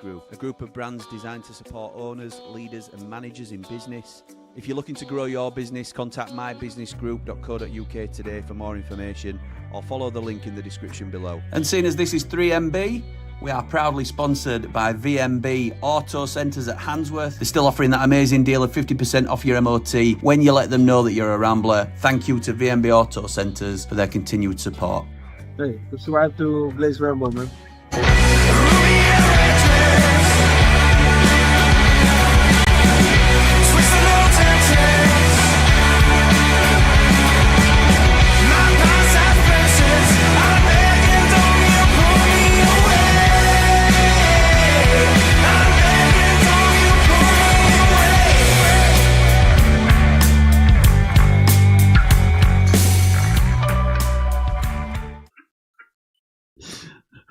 Group, a group of brands designed to support owners, leaders and managers in business. If you're looking to grow your business, contact mybusinessgroup.co.uk today for more information or follow the link in the description below. And seeing as this is 3MB, we are proudly sponsored by VMB AUTOCENTRE at Handsworth. They're still offering that amazing deal of 50% off your MOT when you let them know that you're a Rambler. Thank you to VMB AUTOCENTRE for their continued support. Hey, subscribe to Blaze Ramble, man.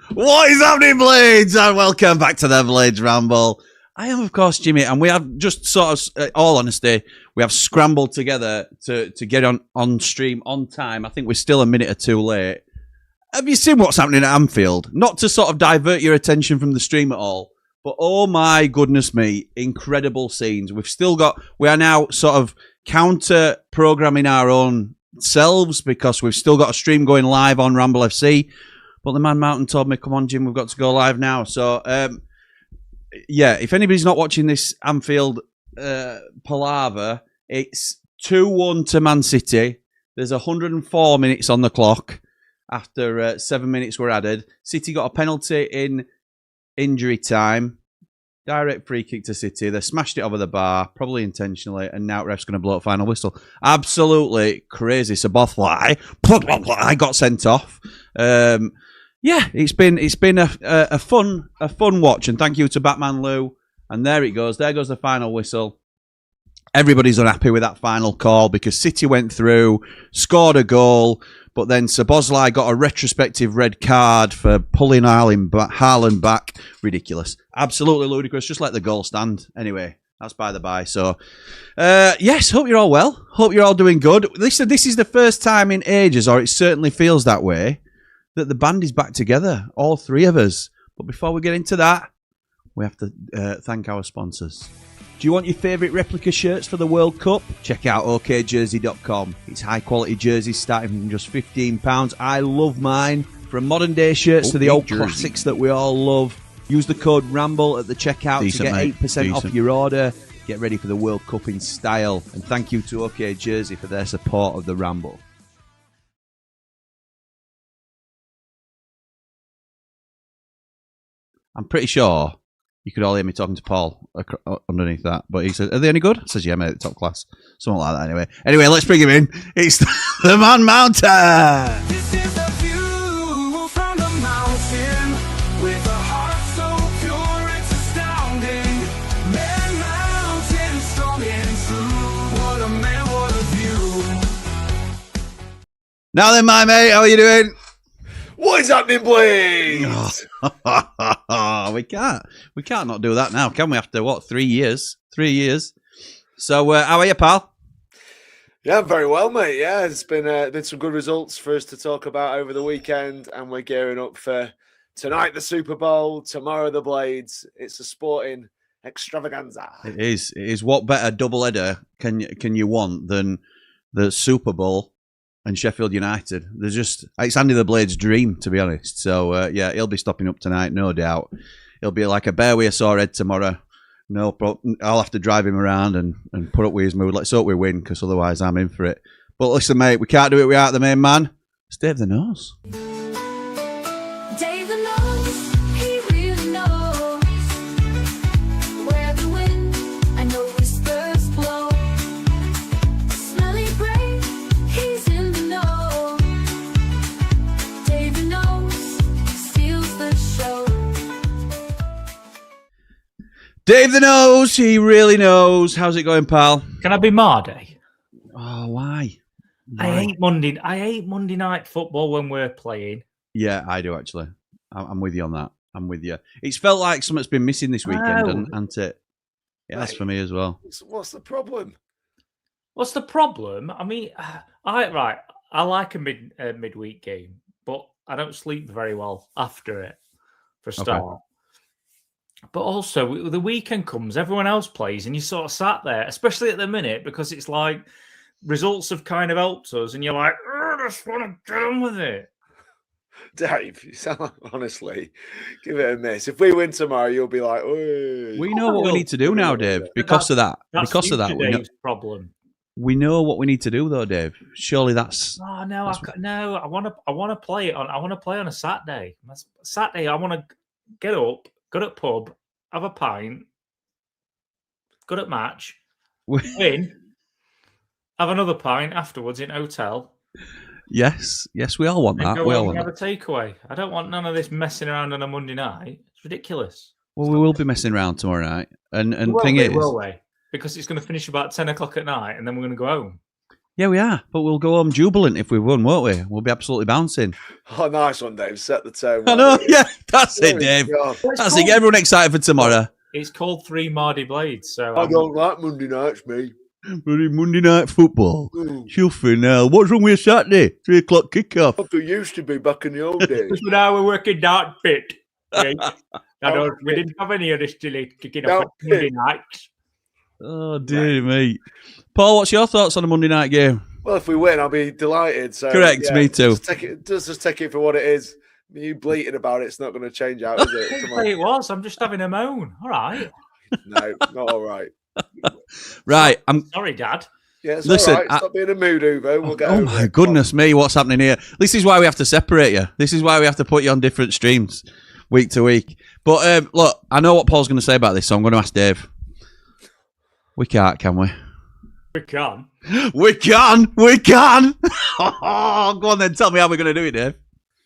What is happening, Blades? And welcome back to the Blades Ramble. I am, of course, Jimmy, and we have just sort of, all honesty, we have scrambled together to get on stream on time. I think we're still a minute or two late. Have you seen what's happening at Anfield? Not to sort of divert your attention from the stream at all, but oh my goodness me, incredible scenes. We are now sort of counter-programming our own selves because we've still got a stream going live on Ramble FC. But the man Mountain told me, come on, Jim, we've got to go live now. So, yeah, if anybody's not watching this Anfield palaver, it's 2-1 to Man City. There's 104 minutes on the clock after 7 minutes were added. City got a penalty in injury time. Direct free kick to City. They smashed it over the bar, probably intentionally, and now ref's going to blow a final whistle. Absolutely crazy. Sabothly. I got sent off. Yeah, it's been a fun watch, and thank you to Batman Lou. And there it goes. There goes the final whistle. Everybody's unhappy with that final call because City went through, scored a goal, but then Szoboszlai got a retrospective red card for pulling Haaland back. Ridiculous. Absolutely ludicrous. Just let the goal stand. Anyway, that's by the by. So, yes, hope you're all well. Hope you're all doing good. Listen, this is the first time in ages, or it certainly feels that way, that the band is back together, all three of us. But before we get into that, we have to thank our sponsors. Do you want your favourite replica shirts for the World Cup? Check out okjersey.com. It's high-quality jerseys starting from just £15. I love mine. From modern-day shirts to the old classics that we all love. Use the code RAMBLE at the checkout to get 8% off your order. Get ready for the World Cup in style. And thank you to OK Jersey for their support of the Ramble. I'm pretty sure you could all hear me talking to Paul underneath that. But he said, are they any good? I says, yeah, mate, top class. Something like that Anyway, let's bring him in. It's the man Mountain. This is the view from the mountain with a heart so pure it's astounding. Man Mountain, strong and true. What a man, what a view. Now then, my mate, how are you doing? What is happening, Blades? We can't not do that now, can we? After what, 3 years? 3 years. So, how are you, pal? Yeah, I'm very well, mate. Yeah, it's been some good results for us to talk about over the weekend, and we're gearing up for tonight the Super Bowl, tomorrow the Blades. It's a sporting extravaganza. It is. It is. What better double-header can you want than the Super Bowl and Sheffield United? It's Andy the Blade's dream, to be honest. So, yeah, he'll be stopping up tonight, no doubt. He'll be like a bear with a sore head tomorrow. No problem. I'll have to drive him around and put up with his mood. Let's hope we win, because otherwise I'm in for it. But listen, mate, we can't do it without the main man. It's Dave the Nose. Dave the Nose, he really knows where the wind, I know whispers blow. Smelly brain, he's in the know. Dave the Nose steals the show. Dave the Nose, he really knows. How's it going, pal? Can I be Mardy? Oh, why? I hate Monday night football when we're playing. Yeah, I do actually. I'm with you on that. I'm with you. It's felt like something's been missing this weekend, hasn't it? Yeah, that's for me as well. What's the problem? What's the problem? I mean, I like a midweek game, but I don't sleep very well after it. For a start, But also, the weekend comes, everyone else plays, and you sort of sat there, especially at the minute, because it's like results have kind of helped us, and you're like, I just want to get on with it. Dave, you sound like, honestly, give it a miss. If we win tomorrow, you'll be like, "Oi." We know what we need to do now, Dave. Because of that. That's Because of that, future we know, Dave's problem. we know what we need to do, though, Dave. Surely that's. Oh no, I want to play it on. I want to play on a Saturday. Saturday, I want to get up, go to pub, have a pint, go to match, win, have another pint afterwards in hotel. Yes, we all want And that. go We all home want and that. have a takeaway. I don't want none of this messing around on a Monday night. It's ridiculous. Well, we will be messing around tomorrow night, and Will thing we, is, will we? Because it's going to finish about 10 o'clock at night, and then we're going to go home. yeah, we are. But we'll go home jubilant if we won, won't we? We'll be absolutely bouncing. Oh, nice one, Dave. Set the tone. I know. Yeah, that's it, Dave. God. That's it. Get everyone excited for tomorrow. It's called 3 Mardy Blades. So I don't like Monday nights, me. Bloody Monday night football. Mm. Chuffing now. What's wrong with Saturday? 3 o'clock kickoff. Like it used to be back in the old days. Because now we're working that bit. Right? We didn't have any of this delay kicking off Don't at Monday nights. Oh, dear me. Paul, what's your thoughts on a Monday night game? Well, if we win, I'll be delighted. So Correct, me too. Just take it for what it is. You bleating about it's not going to change out, is it? Come on. It was. I'm just having a moan. All right. No, not all right. Right. I'm. Sorry, Dad. Yeah, it's Listen, all right. Stop being a mood, Uvo. We'll get Oh over my it. goodness me, what's happening here? This is why we have to separate you. This is why we have to put you on different streams week to week. But look, I know what Paul's going to say about this, so I'm going to ask Dave. We can't, can we? We can. We can. We can. Oh, go on then. Tell me how we're going to do it, Dave.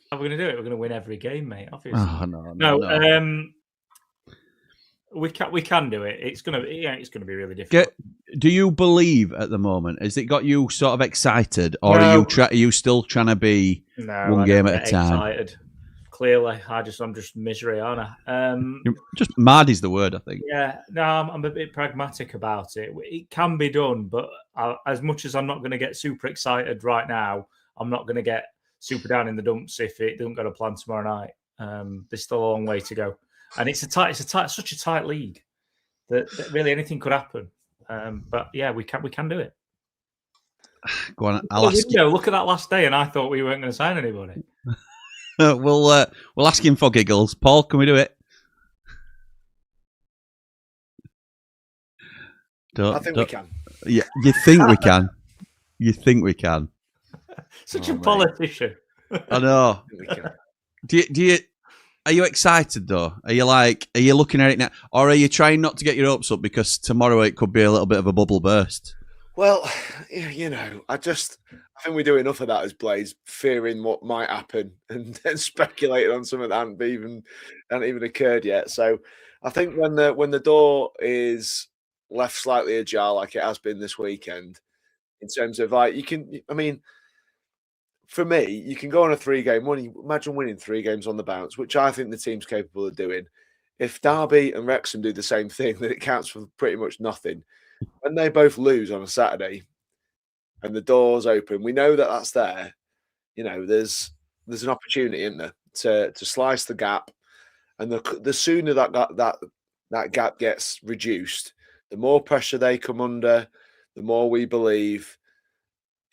How are we going to do it? We're going to win every game, mate. Obviously. Oh no. We can do it. It's gonna be really difficult. Do you believe at the moment? Has it got you sort of excited, or No. are you still trying to be No, one I game don't at a get time? Excited. Clearly, I'm just misery, aren't I? Just mad is the word, I think. Yeah, no, I'm a bit pragmatic about it. It can be done, but as much as I'm not going to get super excited right now, I'm not going to get super down in the dumps if it doesn't go to plan tomorrow night. There's still a long way to go, and it's such a tight league that really anything could happen. But yeah, we can do it. Go on, I'll ask you. Look at that last day, and I thought we weren't going to sign anybody. We'll ask him for giggles. Paul, can we do it? I think we can. Yeah, you think we can? You think we can? Such Oh, a mate. politician. I know. I think we can. Do you? Are you excited though? Are you looking at it now, or are you trying not to get your hopes up because tomorrow it could be a little bit of a bubble burst? Well, I think we do enough of that as Blades, fearing what might happen and then speculating on something that hadn't even occurred yet. So I think when the door is left slightly ajar, like it has been this weekend, in terms of for me, you can go on a 3-game winning. Imagine winning 3 games on the bounce, which I think the team's capable of doing. If Derby and Wrexham do the same thing, then it counts for pretty much nothing. When they both lose on a Saturday and the door's open, we know that that's there. There's an opportunity in there to slice the gap, and the sooner that gap gets reduced, the more pressure they come under, the more we believe.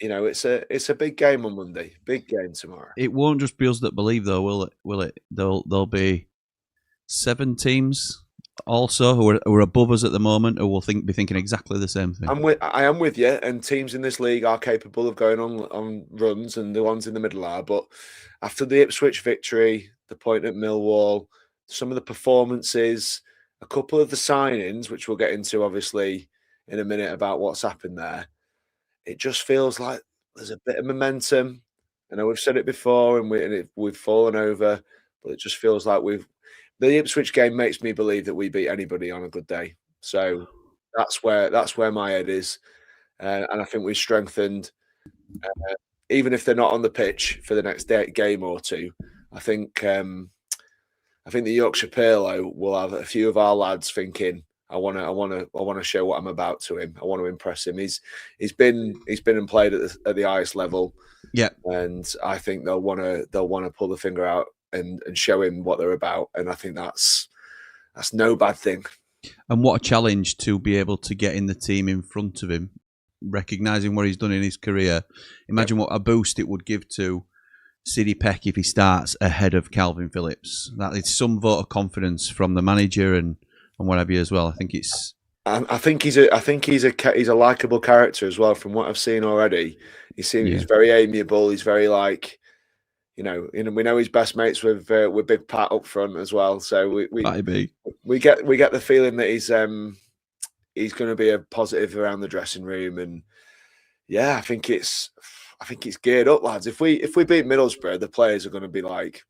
It's a big game on Monday, big game tomorrow. It won't just be us that believe, though, will it? Will it? There'll be 7 teams also who are above us at the moment who will be thinking exactly the same thing. I am with you, and teams in this league are capable of going on runs, and the ones in the middle are. But after the Ipswich victory, the point at Millwall, some of the performances, a couple of the signings, which we'll get into obviously in a minute about what's happened there, it just feels like there's a bit of momentum. I know we've said it before, and we've fallen over, but it just feels like the Ipswich game makes me believe that we beat anybody on a good day. So that's where my head is, and I think we've strengthened. Even if they're not on the pitch for the next game or two, I think the Yorkshire Pirlo will have a few of our lads thinking, I want to show what I'm about to him. I want to impress him. He's been and played at the highest level. Yeah, and I think they'll want to pull the finger out and show him what they're about. And I think that's that's no bad thing. And what a challenge to be able to get in the team in front of him, recognising what he's done in his career. Imagine what a boost it would give to Sidney Peck if he starts ahead of Calvin Phillips. That is some vote of confidence from the manager and what have you as well. I think it's. I think he's a likable character as well. From what I've seen already, he's very amiable. He's very we know he's best mates with Big Pat up front as well. So we get the feeling that he's going to be a positive around the dressing room, and yeah, I think it's geared up, lads. If we beat Middlesbrough, the players are going to be like,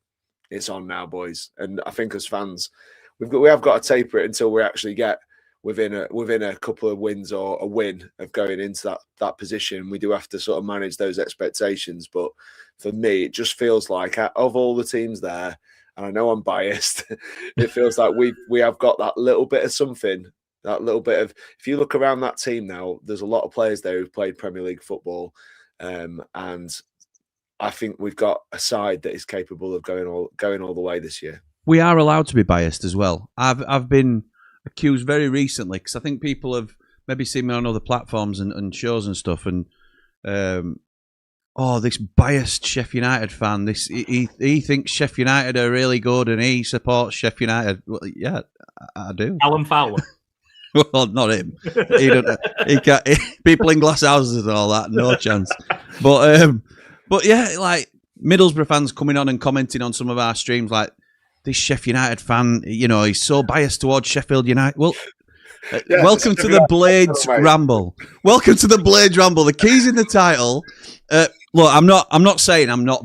it's on now, boys. And I think as fans, we have got to taper it until we actually get within a couple of wins or a win of going into that position. We do have to sort of manage those expectations. But for me, it just feels like of all the teams there, and I know I'm biased, it feels like we have got that little bit of something, that little bit of. If you look around that team now, there's a lot of players there who've played Premier League football, and I think we've got a side that is capable of going all the way this year. We are allowed to be biased as well. I've been accused very recently because I think people have maybe seen me on other platforms and shows and stuff, and this biased Sheffield United fan. He thinks Sheffield United are really good and he supports Sheffield United. Well, yeah, I do. Alan Fowler. Well, not him. He can't. People in glass houses and all that, no chance. But yeah, like Middlesbrough fans coming on and commenting on some of our streams, like this Sheffield United fan, he's so biased towards Sheffield United. Well, welcome to the Blades Ramble. Welcome to the Blades Ramble. The key's in the title. Look, I'm not saying I'm not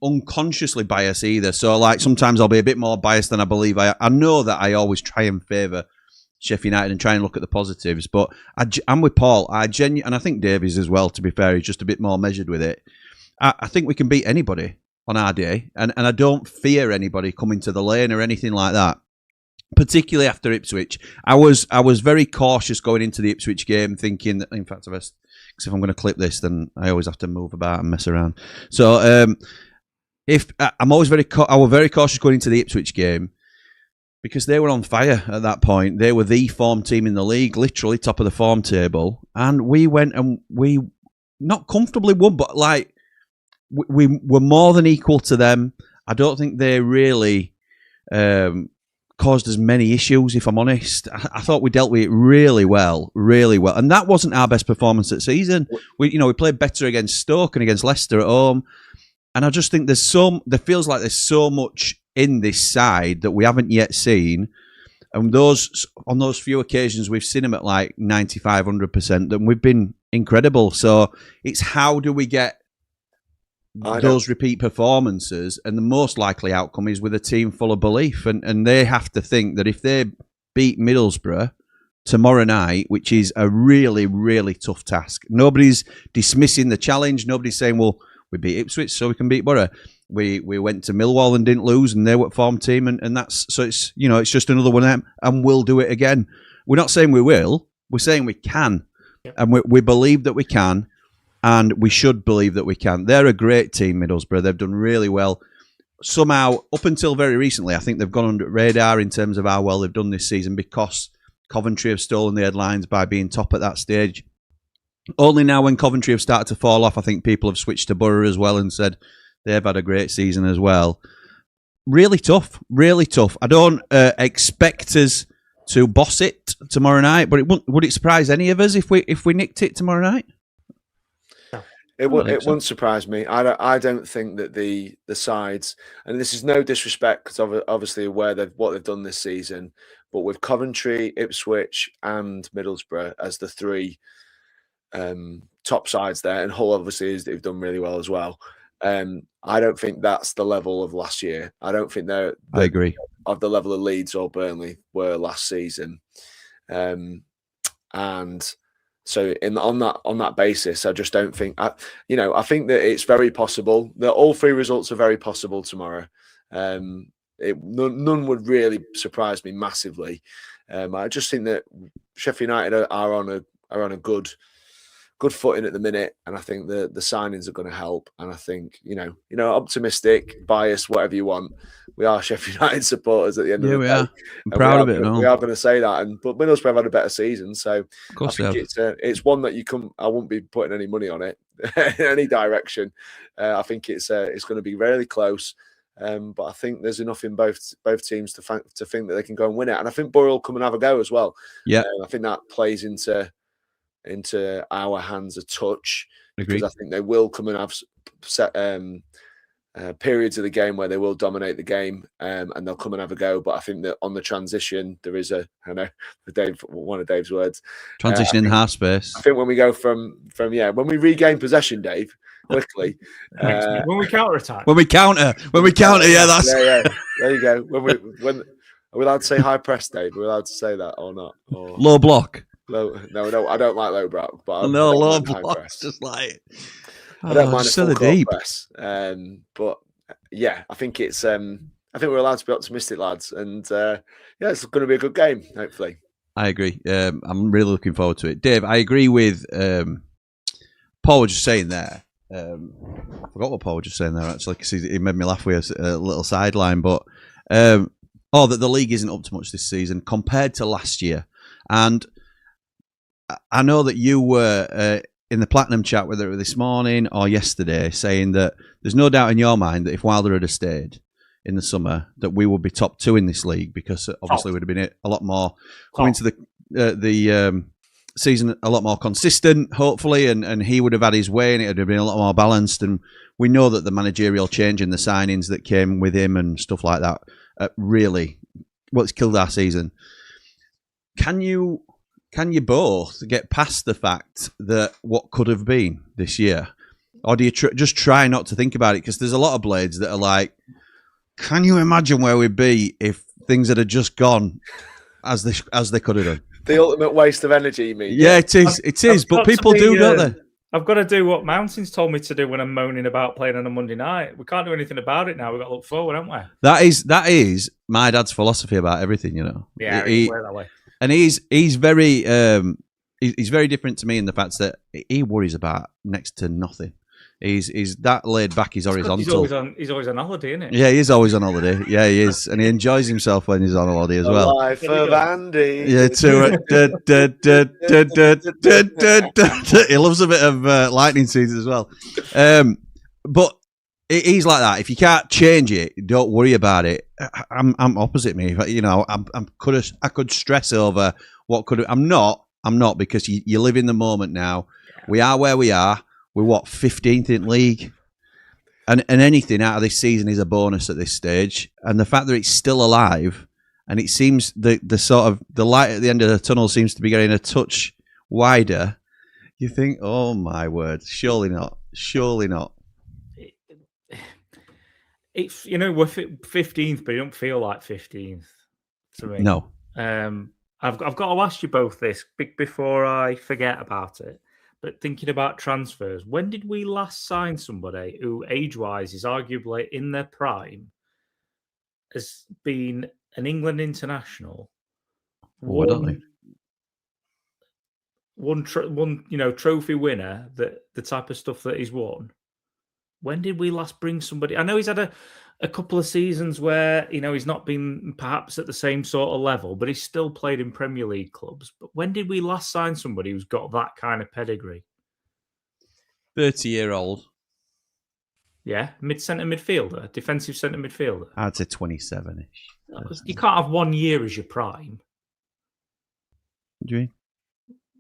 unconsciously biased either. So like sometimes I'll be a bit more biased than I believe. I know that I always try and favour Sheffield United and try and look at the positives. But I'm with Paul. And I think Davies as well, to be fair, he's just a bit more measured with it. I think we can beat anybody on our day, and I don't fear anybody coming to the lane or anything like that. Particularly after Ipswich, I was very cautious going into the Ipswich game, thinking that, in fact, because if I'm going to clip this, then I always have to move about and mess around. So I was very cautious going into the Ipswich game because they were on fire at that point. They were the form team in the league, literally top of the form table, and we went and we not comfortably won, but like. We were more than equal to them. I don't think they really caused us many issues, if I'm honest. I thought we dealt with it really well. And that wasn't our best performance at season. We played better against Stoke and against Leicester at home. And I just think there feels like there's so much in this side that we haven't yet seen. And on those few occasions we've seen them at like 95, 100%, then we've been incredible. So it's how do we get those repeat performances, and the most likely outcome is with a team full of belief, and they have to think that if they beat Middlesbrough tomorrow night, which is a really, really tough task, nobody's dismissing the challenge. Nobody's saying, well, we beat Ipswich so we can beat Borough. We went to Millwall and didn't lose, and they were form team, and that's so it's it's just another one of them, and we'll do it again. We're not saying we will, we're saying we can. Yep. And we believe that we can. And we should believe that we can. They're a great team, Middlesbrough. They've done really well. Somehow, up until very recently, I think they've gone under radar in terms of how well they've done this season because Coventry have stolen the headlines by being top at that stage. Only now when Coventry have started to fall off, I think people have switched to Borough as well and said they've had a great season as well. Really tough, really tough. I don't expect us to boss it tomorrow night, but would it surprise any of us if we nicked it tomorrow night? It wouldn't surprise me. I don't think that the sides, and this is no disrespect because obviously what they've done this season, but with Coventry, Ipswich, and Middlesbrough as the three top sides there, and Hull obviously they've done really well as well. I don't think that's the level of last year. I don't think I agree of the level of Leeds or Burnley were last season, and. So on that basis, I just don't think I think that it's very possible that all three results are very possible tomorrow. None would really surprise me massively. I just think that Sheffield United are on a good good footing at the minute, and I think the signings are going to help. And I think optimistic, biased, whatever you want. We are Sheffield United supporters at the end of the day. We are. I'm And proud of it. We are going to say that, but Middlesbrough have had a better season, so Of course I think it's one that I won't be putting any money on it in any direction. I think it's going to be really close. But I think there's enough in both teams to think that they can go and win it, and I think Borough will come and have a go as well. Yeah, I think that plays into our hands a touch. Agreed. Because I think they will come and have set periods of the game where they will dominate the game, and they'll come and have a go. But I think that on the transition, there is one of Dave's words, transition in half space. I think when we go from when we regain possession, Dave, quickly. When we counter attack. When we counter, yeah, that's yeah. There you go. When are we allowed to say high press, Dave? Are we allowed to say that or not? Or low block. No, I don't like low block, but low block. Just like I don't mind a so full court deep press. But yeah, I think it's I think we're allowed to be optimistic, lads, and it's going to be a good game, hopefully. I agree. I'm really looking forward to it, Dave. I agree with Paul was just saying there. I forgot what Paul was just saying there, actually, because he made me laugh with a little sideline. But that the league isn't up to much this season compared to last year. And I know that you were in the Platinum chat, whether it was this morning or yesterday, saying that there's no doubt in your mind that if Wilder had stayed in the summer, that we would be top 2 in this league, because obviously we'd have been a lot more coming to the season a lot more consistent, hopefully, and he would have had his way and it would have been a lot more balanced. And we know that the managerial change and the signings that came with him and stuff like that really, it's killed our season. Can you both get past the fact that what could have been this year? Or do you just try not to think about it? Because there's a lot of Blades that are like, can you imagine where we'd be if things had just gone as they could have done? The ultimate waste of energy, you mean? Yeah, it is. It is. But people do, don't they? I've got to do what Mountains told me to do when I'm moaning about playing on a Monday night. We can't do anything about it now. We've got to look forward, haven't we? That is my dad's philosophy about everything, you know. Yeah, that way. And he's very he's very different to me in the fact that he worries about next to nothing. He's that laid back. He's horizontal. He's always on holiday, isn't he? Yeah, he is always on holiday. Yeah, he is, and he enjoys himself when he's on holiday as well. Life of Andy. Yeah, too. He loves a bit of lightning scenes as well. But he's like that. If you can't change it, don't worry about it. I'm opposite me. You know, I could stress over what could. I'm not because you live in the moment now. We are where we are. We're 15th in league, and anything out of this season is a bonus at this stage. And the fact that it's still alive, and it seems the sort of the light at the end of the tunnel seems to be getting a touch wider. You think, oh my word, surely not. It's we're 15th, but it don't feel like 15th to me. No. I've got to ask you both this before I forget about it. But thinking about transfers, when did we last sign somebody who, age-wise, is arguably in their prime, has been an England international, one trophy winner, that the type of stuff that he's won? When did we last bring somebody? I know he's had a couple of seasons where he's not been perhaps at the same sort of level, but he's still played in Premier League clubs. But when did we last sign somebody who's got that kind of pedigree? 30-year-old. Yeah, centre midfielder, defensive centre midfielder. I'd say 27-ish. You can't have 1 year as your prime. What do you mean?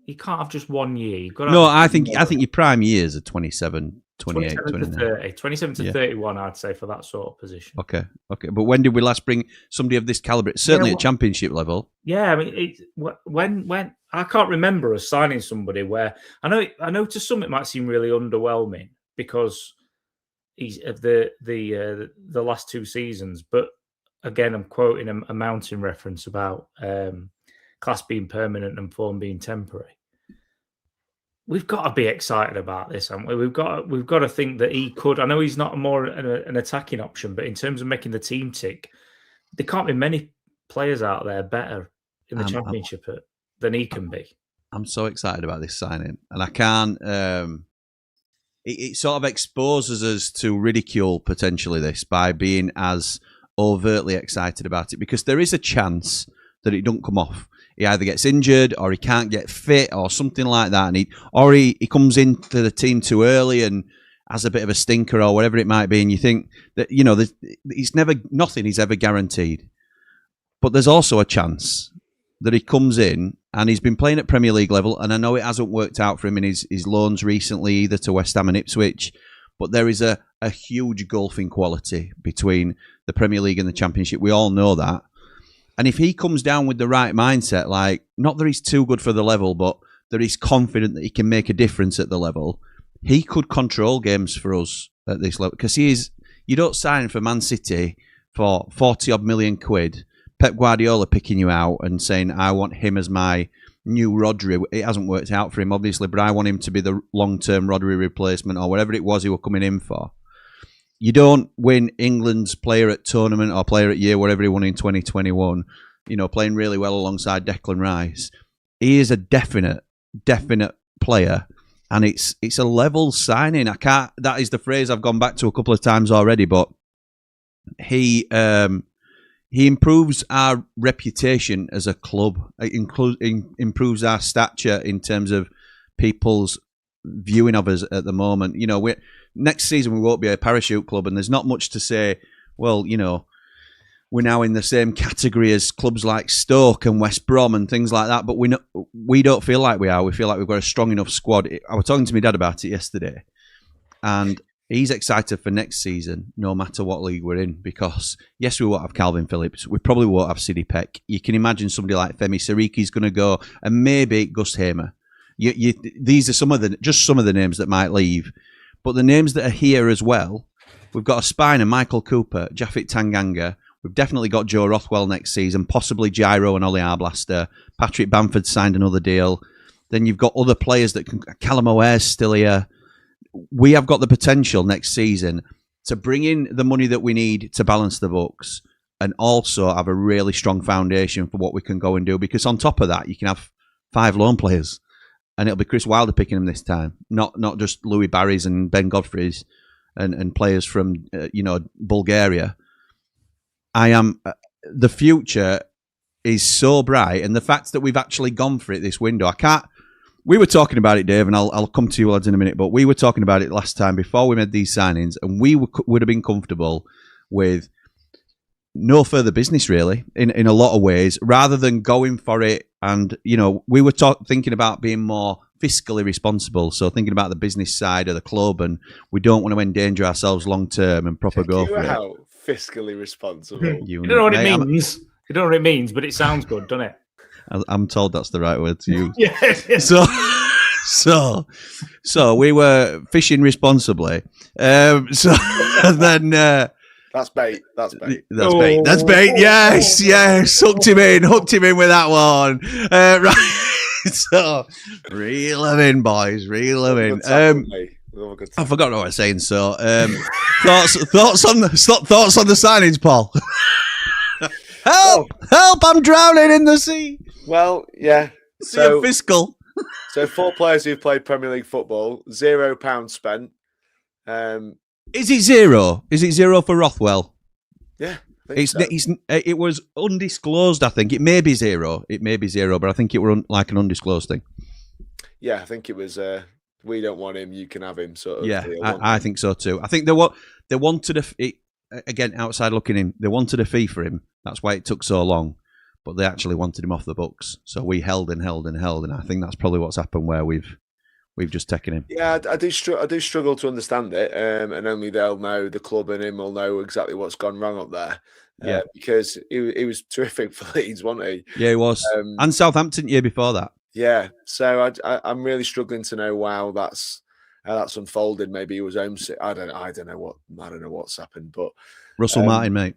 You can't have just 1 year. You've got to I think your prime years are 27. 28, 27 to 30, 27 to 31, I'd say, for that sort of position. Okay. But when did we last bring somebody of this calibre? Certainly at championship level. Yeah, I mean, when I can't remember us signing somebody where I know to some it might seem really underwhelming because he's of the last 2 seasons. But again, I'm quoting a Mountain reference about class being permanent and form being temporary. We've got to be excited about this, haven't we? We've got to think that he could. I know he's not more an attacking option, but in terms of making the team tick, there can't be many players out there better in the championship than he can be. I'm so excited about this signing, and I can't. It sort of exposes us to ridicule potentially this by being as overtly excited about it, because there is a chance that it don't come off. He either gets injured or he can't get fit or something like that, and he comes into the team too early and has a bit of a stinker or whatever it might be, and you think that nothing is ever guaranteed. But there's also a chance that he comes in and he's been playing at Premier League level, and I know it hasn't worked out for him in his loans recently, either to West Ham and Ipswich, but there is a huge gulf in quality between the Premier League and the Championship. We all know that. And if he comes down with the right mindset, like, not that he's too good for the level, but that he's confident that he can make a difference at the level, he could control games for us at this level. Because you don't sign for Man City for 40-odd million quid, Pep Guardiola picking you out and saying, I want him as my new Rodri. It hasn't worked out for him, obviously, but I want him to be the long-term Rodri replacement or whatever it was he was coming in for. You don't win England's player at tournament or player at year, whatever he won in 2021, playing really well alongside Declan Rice. He is a definite player, and it's a level signing. That is the phrase I've gone back to a couple of times already, but he improves our reputation as a club. It improves our stature in terms of people's viewing of us at the moment. Next season we won't be a parachute club, and there's not much to say, well, we're now in the same category as clubs like Stoke and West Brom and things like that, but we don't feel like we are. We feel like we've got a strong enough squad. I was talking to my dad about it yesterday, and he's excited for next season, no matter what league we're in, because yes, we won't have Calvin Phillips. We probably won't have Sidney Peck. You can imagine somebody like Femi Siriki's going to go, and maybe Gus Hamer. These are some of the names that might leave, but the names that are here as well. We've got a spine of Michael Cooper, Japhet Tanganga. We've definitely got Joe Rothwell next season, possibly Gyro and Ollie Arblaster. Patrick Bamford signed another deal. Then you've got other players that can. Callum O'Hare's still here. We have got the potential next season to bring in the money that we need to balance the books, and also have a really strong foundation for what we can go and do. Because on top of that, you can have 5 loan players, and it'll be Chris Wilder picking them this time, not just Louis Barry's and Ben Godfrey's and players from Bulgaria. The future is so bright, and the fact that we've actually gone for it this window, we were talking about it, Dave, and I'll come to you lads in a minute, but we were talking about it last time before we made these signings, and we would have been comfortable with no further business, really, in a lot of ways, rather than going for it. And, we were thinking about being more fiscally responsible, so thinking about the business side of the club, and we don't want to endanger ourselves long-term and proper go for it. Fiscally responsible. You don't know what it means. You don't know what it means, but it sounds good, doesn't it? I'm told that's the right word to use. Yes. So we were fishing responsibly. Then that's bait. That's bait. That's bait. Yes. Hooked him in with that one. Right. So reel them in, boys. Reel them in. I forgot what I was saying. So thoughts on the signings, Paul. Help! I'm drowning in the sea. Well, yeah. So fiscal. So 4 players who've played Premier League football, £0 spent. Is it 0? Is it 0 for Rothwell? Yeah, it was undisclosed. I think it may be 0. But I think it was like an undisclosed thing. Yeah, I think it was. We don't want him. You can have him. Sort of. Yeah, deal, I think so too. I think they wanted again, outside looking in, they wanted a fee for him. That's why it took so long. But they actually wanted him off the books. So we held, and I think that's probably what's happened where we've just taken him. Yeah, I do struggle to understand it, and only they'll know, the club and him will know exactly what's gone wrong up there. Yeah, because he was terrific for Leeds, wasn't he? Yeah, he was. And Southampton year before that. Yeah, so I'm really struggling to know how that's unfolded. Maybe he was homesick. I don't know what's happened. But Russell Martin, mate.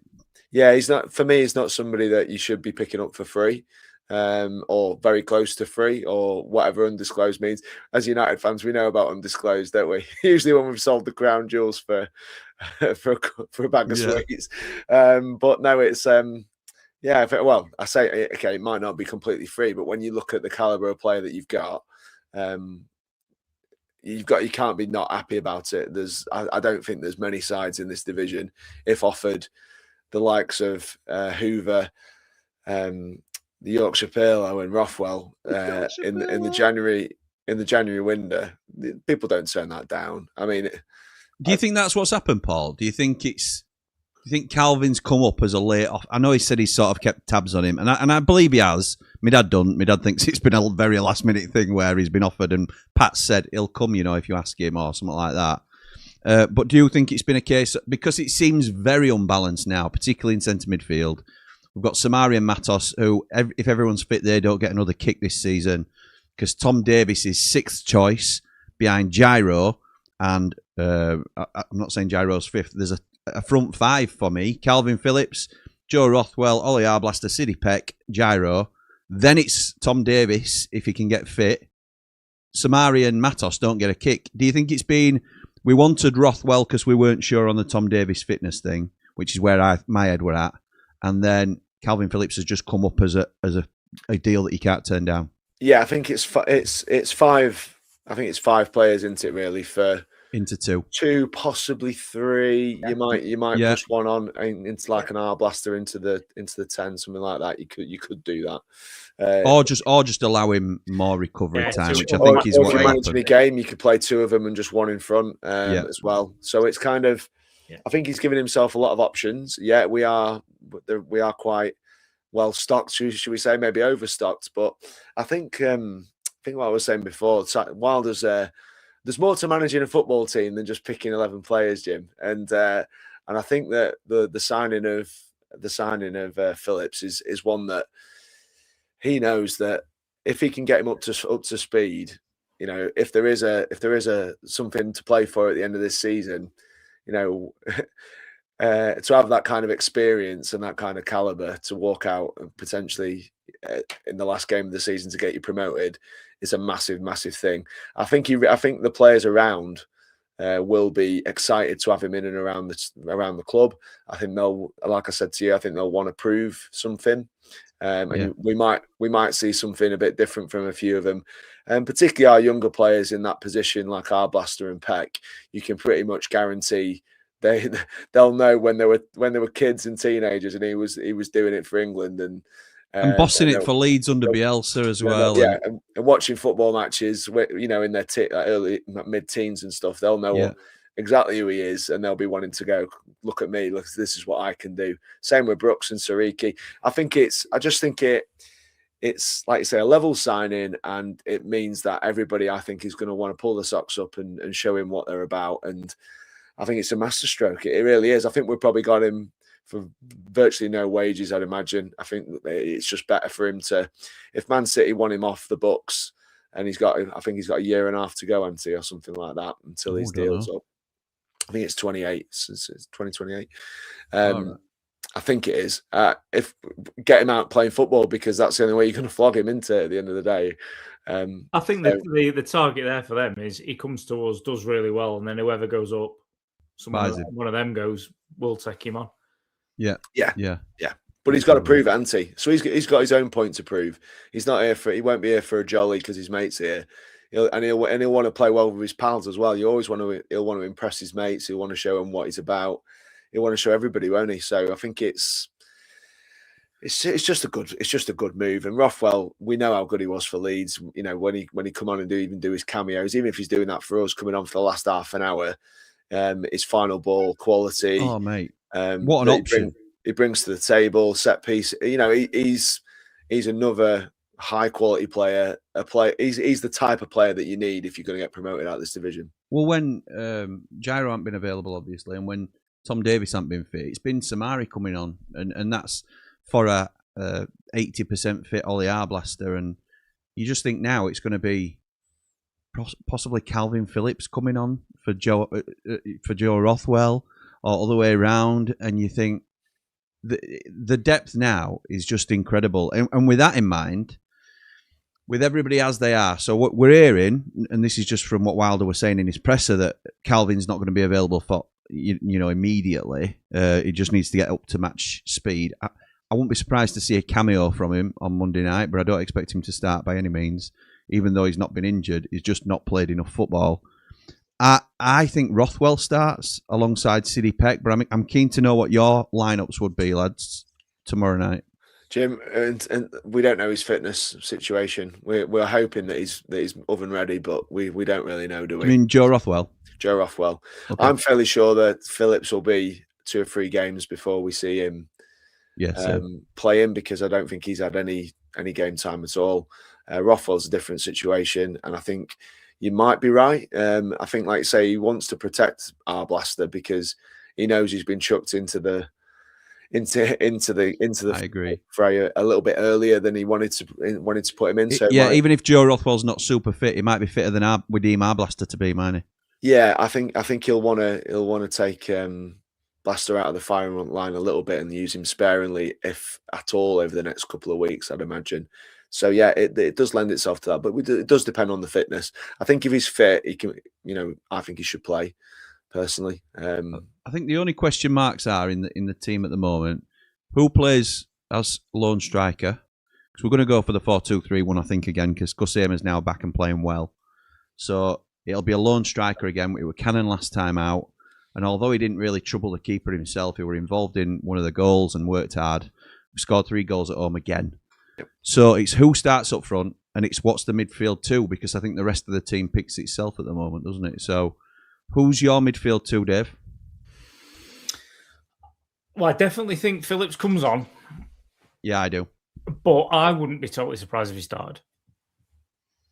Yeah, he's not, for me, he's not somebody that you should be picking up for free, or very close to free, or whatever undisclosed means. As United fans, we know about undisclosed, don't we? Usually when we've sold the crown jewels for a bag of sweets. But no, it's Yeah, well, I say okay, it might not be completely free, but when you look at the caliber of player that you've got, you can't be not happy about it. I don't think there's many sides in this division, if offered the likes of Hoover, the Yorkshire Pirlo and Rothwell in the January window. People don't turn that down. I mean, do you think that's what's happened, Paul? Do you think Calvin's come up as a late off? I know he said he's sort of kept tabs on him, and I believe he has. My dad doesn't. My dad thinks it's been a very last minute thing where he's been offered, and Pat said he'll come, if you ask him or something like that. But do you think it's been a case, because it seems very unbalanced now, particularly in centre midfield? We've got Samari and Matos, who, if everyone's fit, they don't get another kick this season, because Tom Davies is 6th choice behind Gyro, and I'm not saying Gyro's 5th. There's a front 5 for me: Calvin Phillips, Joe Rothwell, Ollie Arblaster, Siddy Peck, Gyro. Then it's Tom Davies, if he can get fit. Samari and Matos don't get a kick. Do you think it's been, we wanted Rothwell because we weren't sure on the Tom Davies fitness thing, which is where my head were at, and then Calvin Phillips has just come up as a deal that you can't turn down? Yeah, I think it's 5. I think it's 5 players into it, really, for into 2, possibly 3. Yeah. You might push one on into like an Arblaster into the 10, something like that. You could do that, or just allow him more recovery time, which I think is what you manage the game. You could play 2 of them and just one in front as well. So it's kind of, I think he's given himself a lot of options. Yeah, we are quite well stocked, should we say, maybe overstocked. But I think what I was saying before, Wilder's there's more to managing a football team than just picking 11 players, Jim. And I think that the signing of Phillips is one that he knows that if he can get him up to speed, if there is a something to play for at the end of this season, to have that kind of experience and that kind of caliber to walk out and potentially in the last game of the season to get you promoted is a massive, massive thing. I think the players around will be excited to have him in and around the club. I think they'll, like I said to you, I think they'll want to prove something. And we might see something a bit different from a few of them, and particularly our younger players in that position, like Arblaster and Peck. You can pretty much guarantee they'll know when they were kids and teenagers, and he was doing it for England and bossing it for Leeds under Bielsa as well. Yeah, and watching football matches, in their early mid-teens and stuff, they'll know exactly who he is, and they'll be wanting to go, look at me, look, this is what I can do. Same with Brooks and Sariki. I just think it's like you say, a level signing, and it means that everybody, I think, is going to want to pull the socks up and show him what they're about. And I think it's a masterstroke. It really is. I think we've probably got him for virtually no wages, I'd imagine. I think it's just better for him to, if Man City want him off the books, and I think he's got a year and a half to go, Ante, or something like that, until his deal's up. I think it's 28. It's 2028. I think it is. If get him out playing football, because that's the only way you're going to flog him into it at the end of the day. I think the target there for them is he comes to us, does really well, and then whoever goes up, one of them goes, we'll take him on. Yeah. But he's got to prove it, hasn't he? So he's got his own point to prove. He's not here he won't be here for a jolly because his mate's here. He'll want to play well with his pals as well. He'll want to impress his mates. He'll want to show them what he's about. He'll want to show everybody, won't he? So I think it's just a good move. And Rothwell, we know how good he was for Leeds. When he come on and do his cameos, even if he's doing that for us, coming on for the last half an hour, his final ball quality. Oh mate, what an option he brings to the table. Set piece. He's another high quality player. He's the type of player that you need if you're going to get promoted out of this division. Well, when Gyro hasn't been available, obviously, and when Tom Davies hasn't been fit, it's been Samari coming on, and that's for a 80% fit Ollie Arblaster, and you just think now it's going to be possibly Calvin Phillips coming on for Joe Rothwell, or other way around, and you think the depth now is just incredible. And with that in mind, with everybody as they are, so what we're hearing, and this is just from what Wilder was saying in his presser, that Calvin's not going to be available for immediately. He just needs to get up to match speed. I wouldn't be surprised to see a cameo from him on Monday night, but I don't expect him to start by any means. Even though he's not been injured, he's just not played enough football. I think Rothwell starts alongside Sidney Peck, but I'm keen to know what your lineups would be, lads, tomorrow night. Jim, and we don't know his fitness situation. We're hoping that he's oven ready, but we don't really know, do we? I mean Joe Rothwell. Joe Rothwell. Okay. I'm fairly sure that Phillips will be 2 or 3 games before we see him play him, because I don't think he's had any game time at all. Rothwell's a different situation, and I think you might be right. I think, like I say, he wants to protect our blaster because he knows he's been chucked into the I agree. fray a little bit earlier than he wanted to put him in. So even if Joe Rothwell's not super fit, he might be fitter than we deem our blaster to be, mine. Yeah, I think he'll want to take Blaster out of the firing line a little bit and use him sparingly, if at all, over the next couple of weeks, I'd imagine. So yeah, it does lend itself to that, but it does depend on the fitness. I think if he's fit, he can. I think he should play. Personally, I think the only question marks are in the team at the moment: who plays as lone striker? Because we're going to go for the 4-2-3-1, I think, again, because Kusema is now back and playing well. So it'll be a lone striker again. We were Cannon last time out, and although he didn't really trouble the keeper himself, he were involved in one of the goals and worked hard. We scored 3 goals at home again. Yep. So it's who starts up front, and it's what's the midfield too, because I think the rest of the team picks itself at the moment, doesn't it? So who's your midfield too, Dave? Well, I definitely think Phillips comes on. Yeah, I do. But I wouldn't be totally surprised if he started.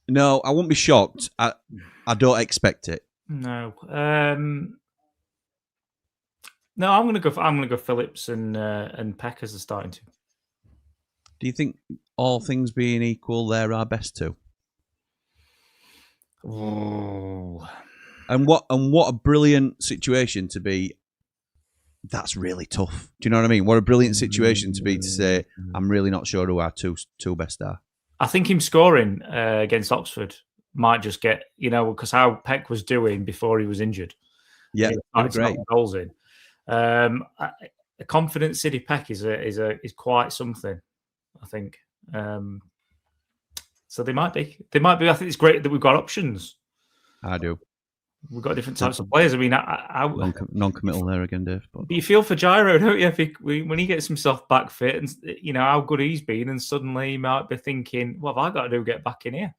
No, I wouldn't be shocked. I don't expect it. No. No, I'm gonna go Phillips and Peck as the starting two. Do you think, all things being equal, they're our best two? Oh. And what a brilliant situation to be. That's really tough. Do you know what I mean? What a brilliant situation to be to say, I'm really not sure who our two best are. I think him scoring against Oxford might just get, because how Peck was doing before he was injured. Yeah, great. Goals in. A confident Sidney Peck is quite something, I think. So they might be. I think it's great that we've got options. I do. We've got different types of players. I mean, non-committal there again, Dave. But you feel for Gyro, don't you? When he gets himself back fit, and how good he's been, and suddenly he might be thinking, "What have I got to do to get back in here?"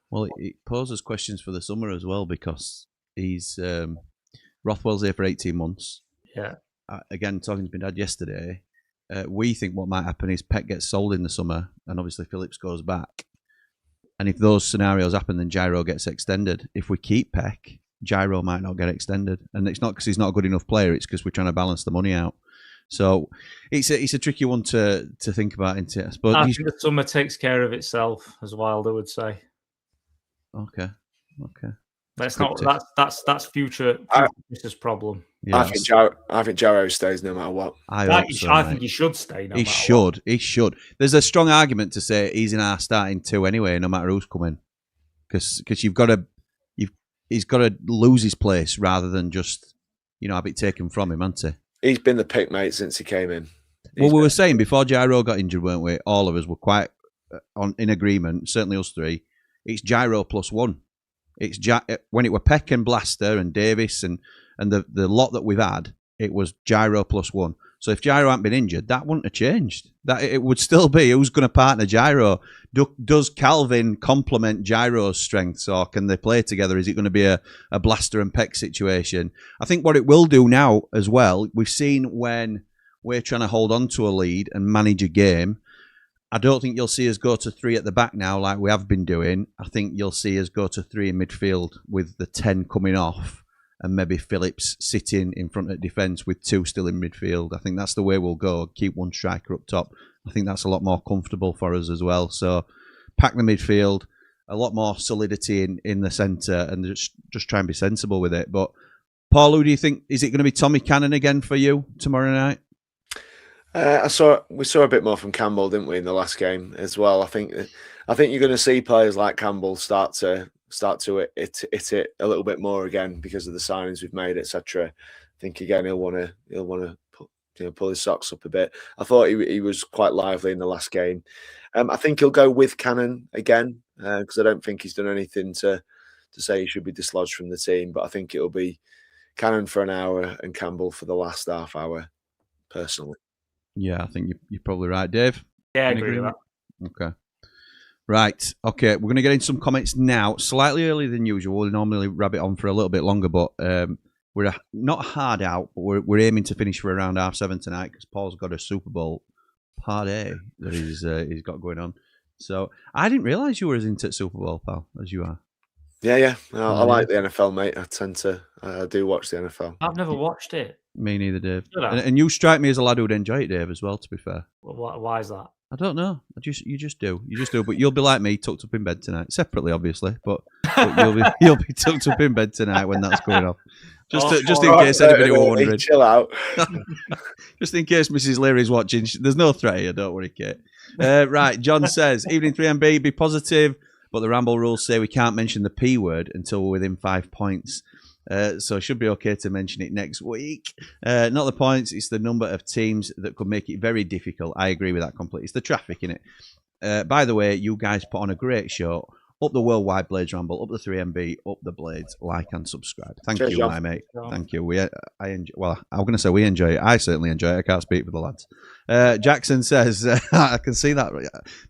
Well, it poses questions for the summer as well, because he's Rothwell's here for 18 months. Yeah. Again, talking to my dad yesterday, we think what might happen is Peck gets sold in the summer, and obviously Phillips goes back. And if those scenarios happen, then Gyro gets extended. If we keep Peck, Gyro might not get extended, and it's not because he's not a good enough player. It's because we're trying to balance the money out. So it's a tricky one to think about, isn't it? I think the summer takes care of itself, as Wilder would say. Okay. That's future Chris's problem. Yeah. I think Gyro stays no matter what. I think he should stay. No he matter should. What. He should. There's a strong argument to say he's in our starting 2 anyway, no matter who's coming, because he's got to lose his place rather than just have it taken from him, hasn't he? He's been the pick, mate, since he came in. We were saying before Gyro got injured, weren't we? All of us were quite in agreement. Certainly us 3. It's Gyro +1. It's when it were Peck and Blaster and Davis and the lot that we've had, it was Gyro +1. So if Gyro hadn't been injured, that wouldn't have changed. That it would still be who's going to partner Gyro. Does Calvin complement Gyro's strengths, or can they play together? Is it going to be a Blaster and Peck situation? I think what it will do now as well, we've seen when we're trying to hold on to a lead and manage a game, I don't think you'll see us go to 3 at the back now like we have been doing. I think you'll see us go to 3 in midfield with the 10 coming off and maybe Phillips sitting in front of defence with 2 still in midfield. I think that's the way we'll go. Keep 1 striker up top. I think that's a lot more comfortable for us as well. So pack the midfield, a lot more solidity in the centre, and just try and be sensible with it. But Paul, who do you think? Is it going to be Tommy Cannon again for you tomorrow night? We saw a bit more from Campbell, didn't we, in the last game as well? I think you're going to see players like Campbell start to hit it a little bit more again because of the signings we've made, etc. I think again he'll want to pull his socks up a bit. I thought he was quite lively in the last game. I think he'll go with Cannon again because I don't think he's done anything to say he should be dislodged from the team. But I think it'll be Cannon for an hour and Campbell for the last half hour, personally. Yeah, I think you're probably right, Dave. Yeah, I agree with that. Okay. Right. Okay, we're going to get into some comments now. Slightly earlier than usual. We'll normally rabbit on for a little bit longer, but we're not hard out, but we're aiming to finish for around 7:30 tonight because Paul's got a Super Bowl party that he's got going on. So I didn't realise you were as into Super Bowl, pal, as you are. Yeah. I like the NFL, mate. I do watch the NFL. I've never watched it. Me neither, Dave. Should I? And you strike me as a lad who'd enjoy it, Dave, as well, to be fair. Well, why is that? I don't know. You just do. But you'll be like me, tucked up in bed tonight, separately, obviously. But you'll be tucked up in bed tonight when that's going off. Just in case anybody were wondering. Chill out. Just in case Mrs. Leary's watching. There's no threat here. Don't worry, Kate. Right. John says, evening 3MB, be positive, but the Ramble rules say we can't mention the P word until we're within 5 points. So it should be okay to mention it next week. Not the points, it's the number of teams that could make it very difficult. I agree with that completely. It's the traffic, innit? By the way, you guys put on a great show. Up the Worldwide Blades Ramble, up the 3MB, up the Blades, like and subscribe. Thank you, John. my mate. Thank you. I'm going to say we enjoy it. I certainly enjoy it. I can't speak for the lads. Jackson says, I can see that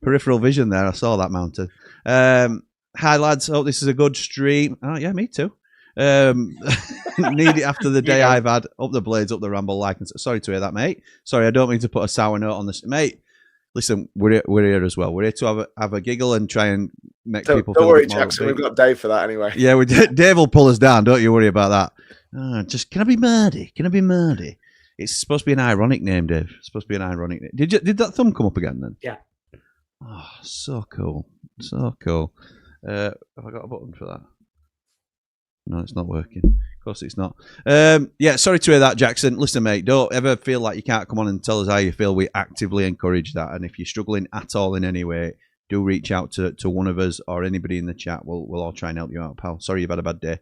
peripheral vision there. I saw that mounted. Hi, lads. Hope this is a good stream. Oh, yeah, me too. Need it after the day I've had. Up the Blades, up the Ramble, like and sorry to hear that, mate. Sorry, I don't mean to put a sour note on this, mate. Listen, we're here as well. We're here to have a giggle and try and make people. Don't feel worry, a bit more Jackson. upbeat. We've got Dave for that anyway. Yeah, Dave will pull us down. Don't you worry about that. Just can I be Mardy? Can I be Mardy? It's supposed to be an ironic name, Dave. It's supposed to be an ironic name. Did that thumb come up again then? Yeah. Oh, so cool. So cool. Have I got a button for that? No, it's not working. Of course it's not. Yeah, sorry to hear that, Jackson. Listen, mate, don't ever feel like you can't come on and tell us how you feel. We actively encourage that. And if you're struggling at all in any way, do reach out to one of us or anybody in the chat. We'll all try and help you out, pal. Sorry you've had a bad day.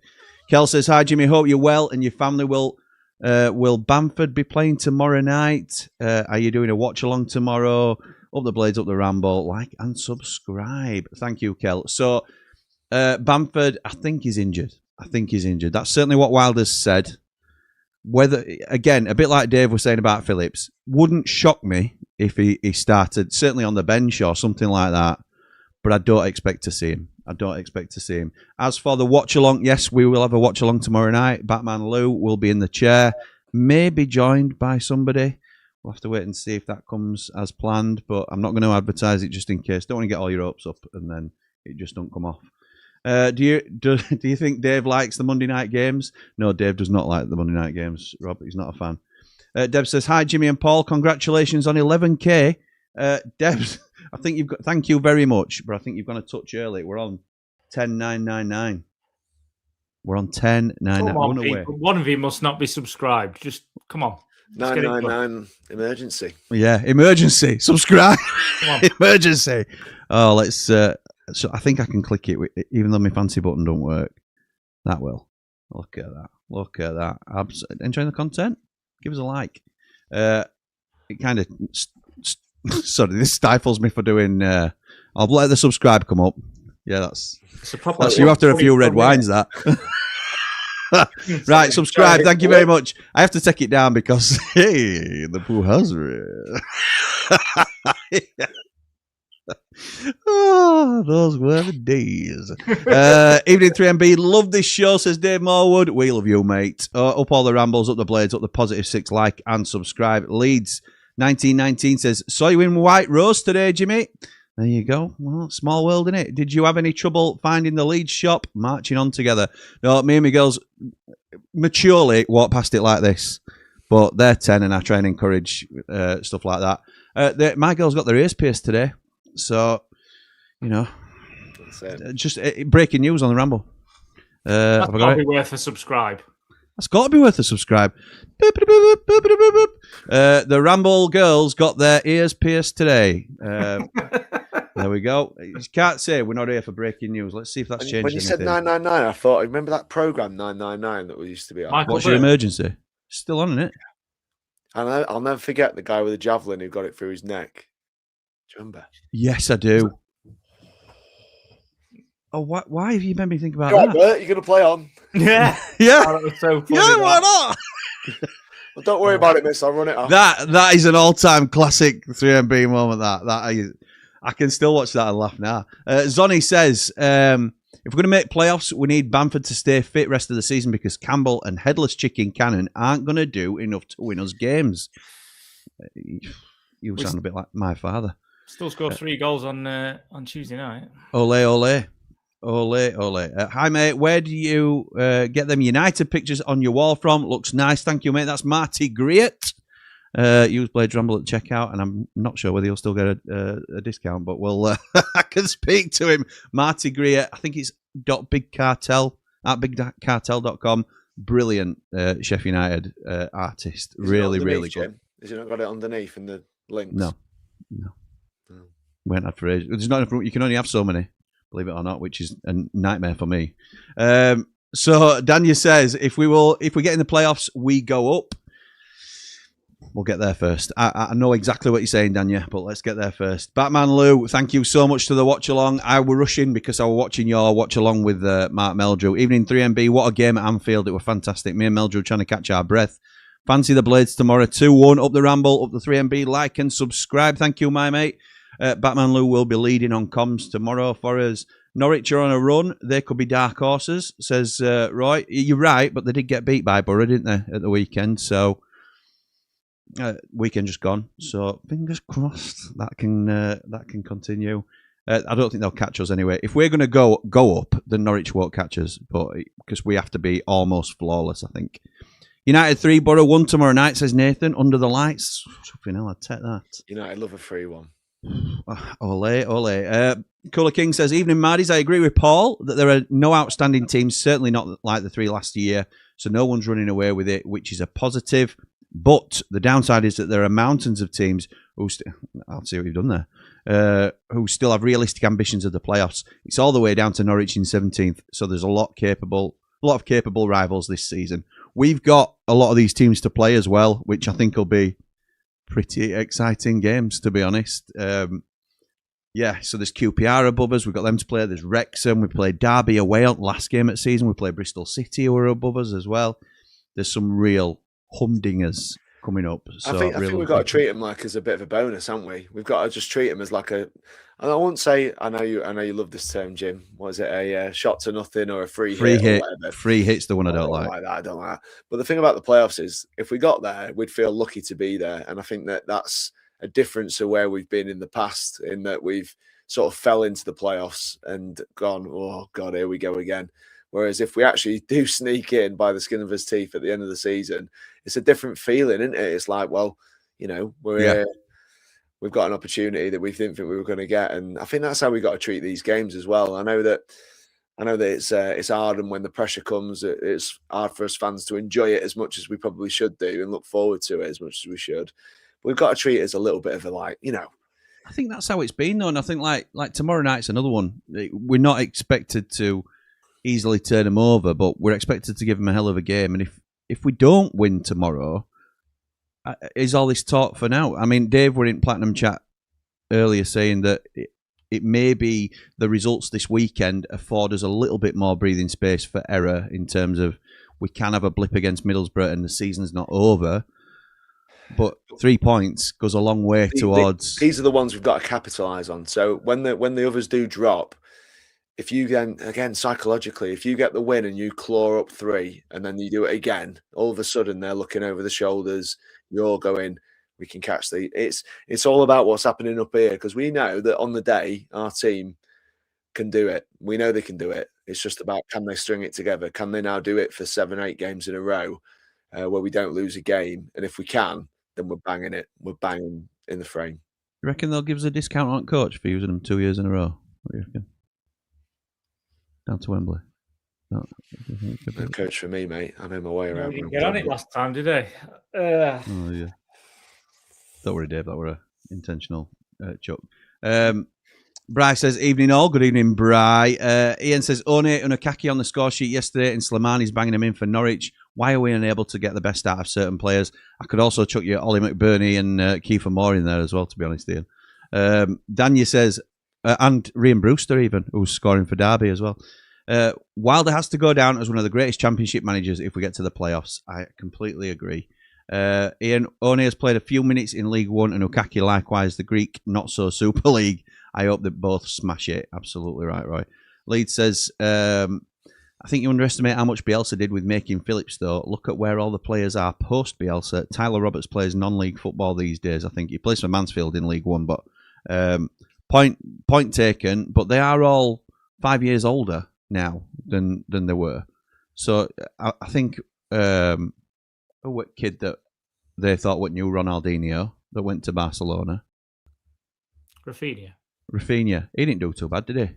Kel says, hi, Jimmy. Hope you're well and your family will. Will Bamford be playing tomorrow night? Are you doing a watch-along tomorrow? Up the Blades, up the Ramble. Like and subscribe. Thank you, Kel. So, Bamford, I think he's injured. That's certainly what Wilder's said. Whether, again, a bit like Dave was saying about Phillips, wouldn't shock me if he started, certainly on the bench or something like that. But I don't expect to see him. As for the watch-along, yes, we will have a watch-along tomorrow night. Batman Lou will be in the chair, maybe joined by somebody. We'll have to wait and see if that comes as planned, but I'm not going to advertise it just in case. Don't want to get all your hopes up and then it just don't come off. Do you think Dave likes the Monday night games? No, Dave does not like the Monday night games, Rob. He's not a fan. Deb says, hi, Jimmy and Paul. Congratulations on 11K. Debs, I think you've got, thank you very much, but I think you've gone a touch early. We're on 10,999. We're on 10,999. One of you must not be subscribed. Just come on. 999 emergency. Yeah, emergency. Subscribe. Emergency. Oh, let's. So I think I can click it, even though my fancy button don't work. That will. Look at that. Enjoying the content? Give us a like. It kind of... Sorry, this stifles me for doing... I'll let the subscribe come up. Yeah, that's you after a few red wines, that. Right, subscribe. Thank you very much. I have to take it down because, hey, the poo has oh, those were the days. Evening 3MB, love this show, says Dave Morwood. We love you, mate. Up all the Rambles, up the Blades, up the positive 6, like and subscribe. Leeds 1919 says, saw you in White Rose today, Jimmy. There you go. Well, small world, innit? Did you have any trouble finding the Leeds shop? Marching on together. No, me and my girls maturely walk past it like this. But they're 10 and I try and encourage stuff like that. My girls got their ears pierced today. So, you know, just breaking news on the Ramble. That's got to be worth a subscribe. That's got to be worth a subscribe. The Ramble girls got their ears pierced today. There we go. You can't say we're not here for breaking news. Let's see if that's changed. When you said 999, I thought, remember that program 999 that we used to be on? What's your emergency? Still on, isn't it? And I'll never forget the guy with the javelin who got it through his neck. Do you remember? Yes, I do. Oh, why have you made me think about Go on, that? Bert, you're going to play on. Yeah. Yeah, Oh, that was so funny. yeah, that. why not? Well, don't worry about it, miss. I'll run it off. That is an all-time classic 3MB moment. I can still watch that and laugh now. Zonny says, if we're going to make playoffs, we need Bamford to stay fit rest of the season because Campbell and Headless Chicken Cannon aren't going to do enough to win us games. You sound a bit like my father. Still scored 3 goals on Tuesday night. Ole, ole. Ole, ole. Hi, mate. Where do you get them United pictures on your wall from? Looks nice. Thank you, mate. That's Marty Great. Use Blades Ramble at checkout, and I'm not sure whether you'll still get a discount, but we'll I can speak to him. Marty Greer, I think it's .bigcartel at bigcartel.com. Brilliant Sheffield United artist. Really, really good. Jim? Has he not got it underneath in the links? No. Went out for ages. There's not enough. You can only have so many, believe it or not, which is a nightmare for me. So Daniel says, if we get in the playoffs, we go up. We'll get there first. I know exactly what you're saying, Daniel, but let's get there first. Batman Lou, thank you so much to the watch along. I were rushing because I was watching your watch along with Mark Meldrew. Evening 3MB, what a game at Anfield. It was fantastic. Me and Meldrew trying to catch our breath. Fancy the Blades tomorrow. 2-1 up the Ramble, up the 3MB. Like and subscribe. Thank you, my mate. Batman Lou will be leading on comms tomorrow for us. Norwich are on a run. They could be dark horses, says Roy. You're right, but they did get beat by Borough, didn't they, at the weekend? So weekend just gone. So fingers crossed that can continue. I don't think they'll catch us anyway. If we're going to go up, then Norwich won't catch us, but because we have to be almost flawless, I think. United 3, Borough 1 tomorrow night, says Nathan. Under the lights. Fucking hell, I'd take that. United love a 3-1. Ole, ole. Cooler King says, evening, Mardys. I agree with Paul that there are no outstanding teams, certainly not like the 3 last year, so no one's running away with it, which is a positive. But the downside is that there are mountains of teams who, I'll see what you've done there, who still have realistic ambitions of the playoffs. It's all the way down to Norwich in 17th, so there's a lot of capable rivals this season. We've got a lot of these teams to play as well, which I think will be pretty exciting games, to be honest. Yeah, so there's QPR above us. We've got them to play. There's Wrexham. We played Derby away on last game at season. We played Bristol City, who are above us as well. There's some real humdingers coming up. So I think we've got to treat them like as a bit of a bonus, haven't we? We've got to just treat them as like a. And I won't say. I know you love this term, Jim. What is it? A shot to nothing or a free hit? Or whatever. Free hit's the one I don't like. I don't like that. But the thing about the playoffs is, if we got there, we'd feel lucky to be there. And I think that's a difference to where we've been in the past, in that we've sort of fell into the playoffs and gone, oh God, here we go again. Whereas if we actually do sneak in by the skin of his teeth at the end of the season, it's a different feeling, isn't it? It's like, well, you know, we've got an opportunity that we didn't think we were going to get, and I think that's how we got to treat these games as well. I know that it's hard, and when the pressure comes, it's hard for us fans to enjoy it as much as we probably should do and look forward to it as much as we should. But we've got to treat it as a little bit of a, like, you know. I think that's how it's been, though, and I think like tomorrow night's another one. We're not expected to easily turn them over, but we're expected to give them a hell of a game. And if we don't win tomorrow, is all this talk for now? I mean, Dave were in Platinum Chat earlier saying that it may be the results this weekend afford us a little bit more breathing space for error in terms of we can have a blip against Middlesbrough and the season's not over. But 3 points goes a long way towards. These are the ones we've got to capitalise on. So when the others do drop, if you then, again, psychologically, if you get the win and you claw up 3 and then you do it again, all of a sudden they're looking over the shoulders. You're going, we can catch the. It's all about what's happening up here, because we know that on the day our team can do it. We know they can do it. It's just about, can they string it together? Can they now do it for 7-8 games in a row where we don't lose a game? And if we can, then we're banging it. We're banging in the frame. You reckon they'll give us a discount on coach for using them 2 years in a row? What do you reckon? Down to Wembley. No coach for me, mate. I know my way around. Didn't get on it last time, did they? Oh yeah. Don't worry, Dave. That were an intentional joke. Bry says, evening all. Good evening, Bry. Ian says, One Unakaki on the score sheet yesterday, and Slimani's banging him in for Norwich. Why are we unable to get the best out of certain players? I could also chuck you Ollie McBurney and Kiefer Moore in there as well, to be honest, Ian. Danya says, and Ryan Brewster even, who's scoring for Derby as well. Wilder has to go down as one of the greatest championship managers if we get to the playoffs. I completely agree. Ian, One has played a few minutes in League One and Ukaki likewise, the Greek not-so-Super League. I hope that both smash it. Absolutely right, Roy. Leeds says, I think you underestimate how much Bielsa did with making Phillips, though. Look at where all the players are post-Bielsa. Tyler Roberts plays non-league football these days, I think. He plays for Mansfield in League One, but point taken. But they are all 5 years older now than they were. So I think what kid that they thought what knew Ronaldinho that went to Barcelona? Rafinha. He didn't do too bad, did he?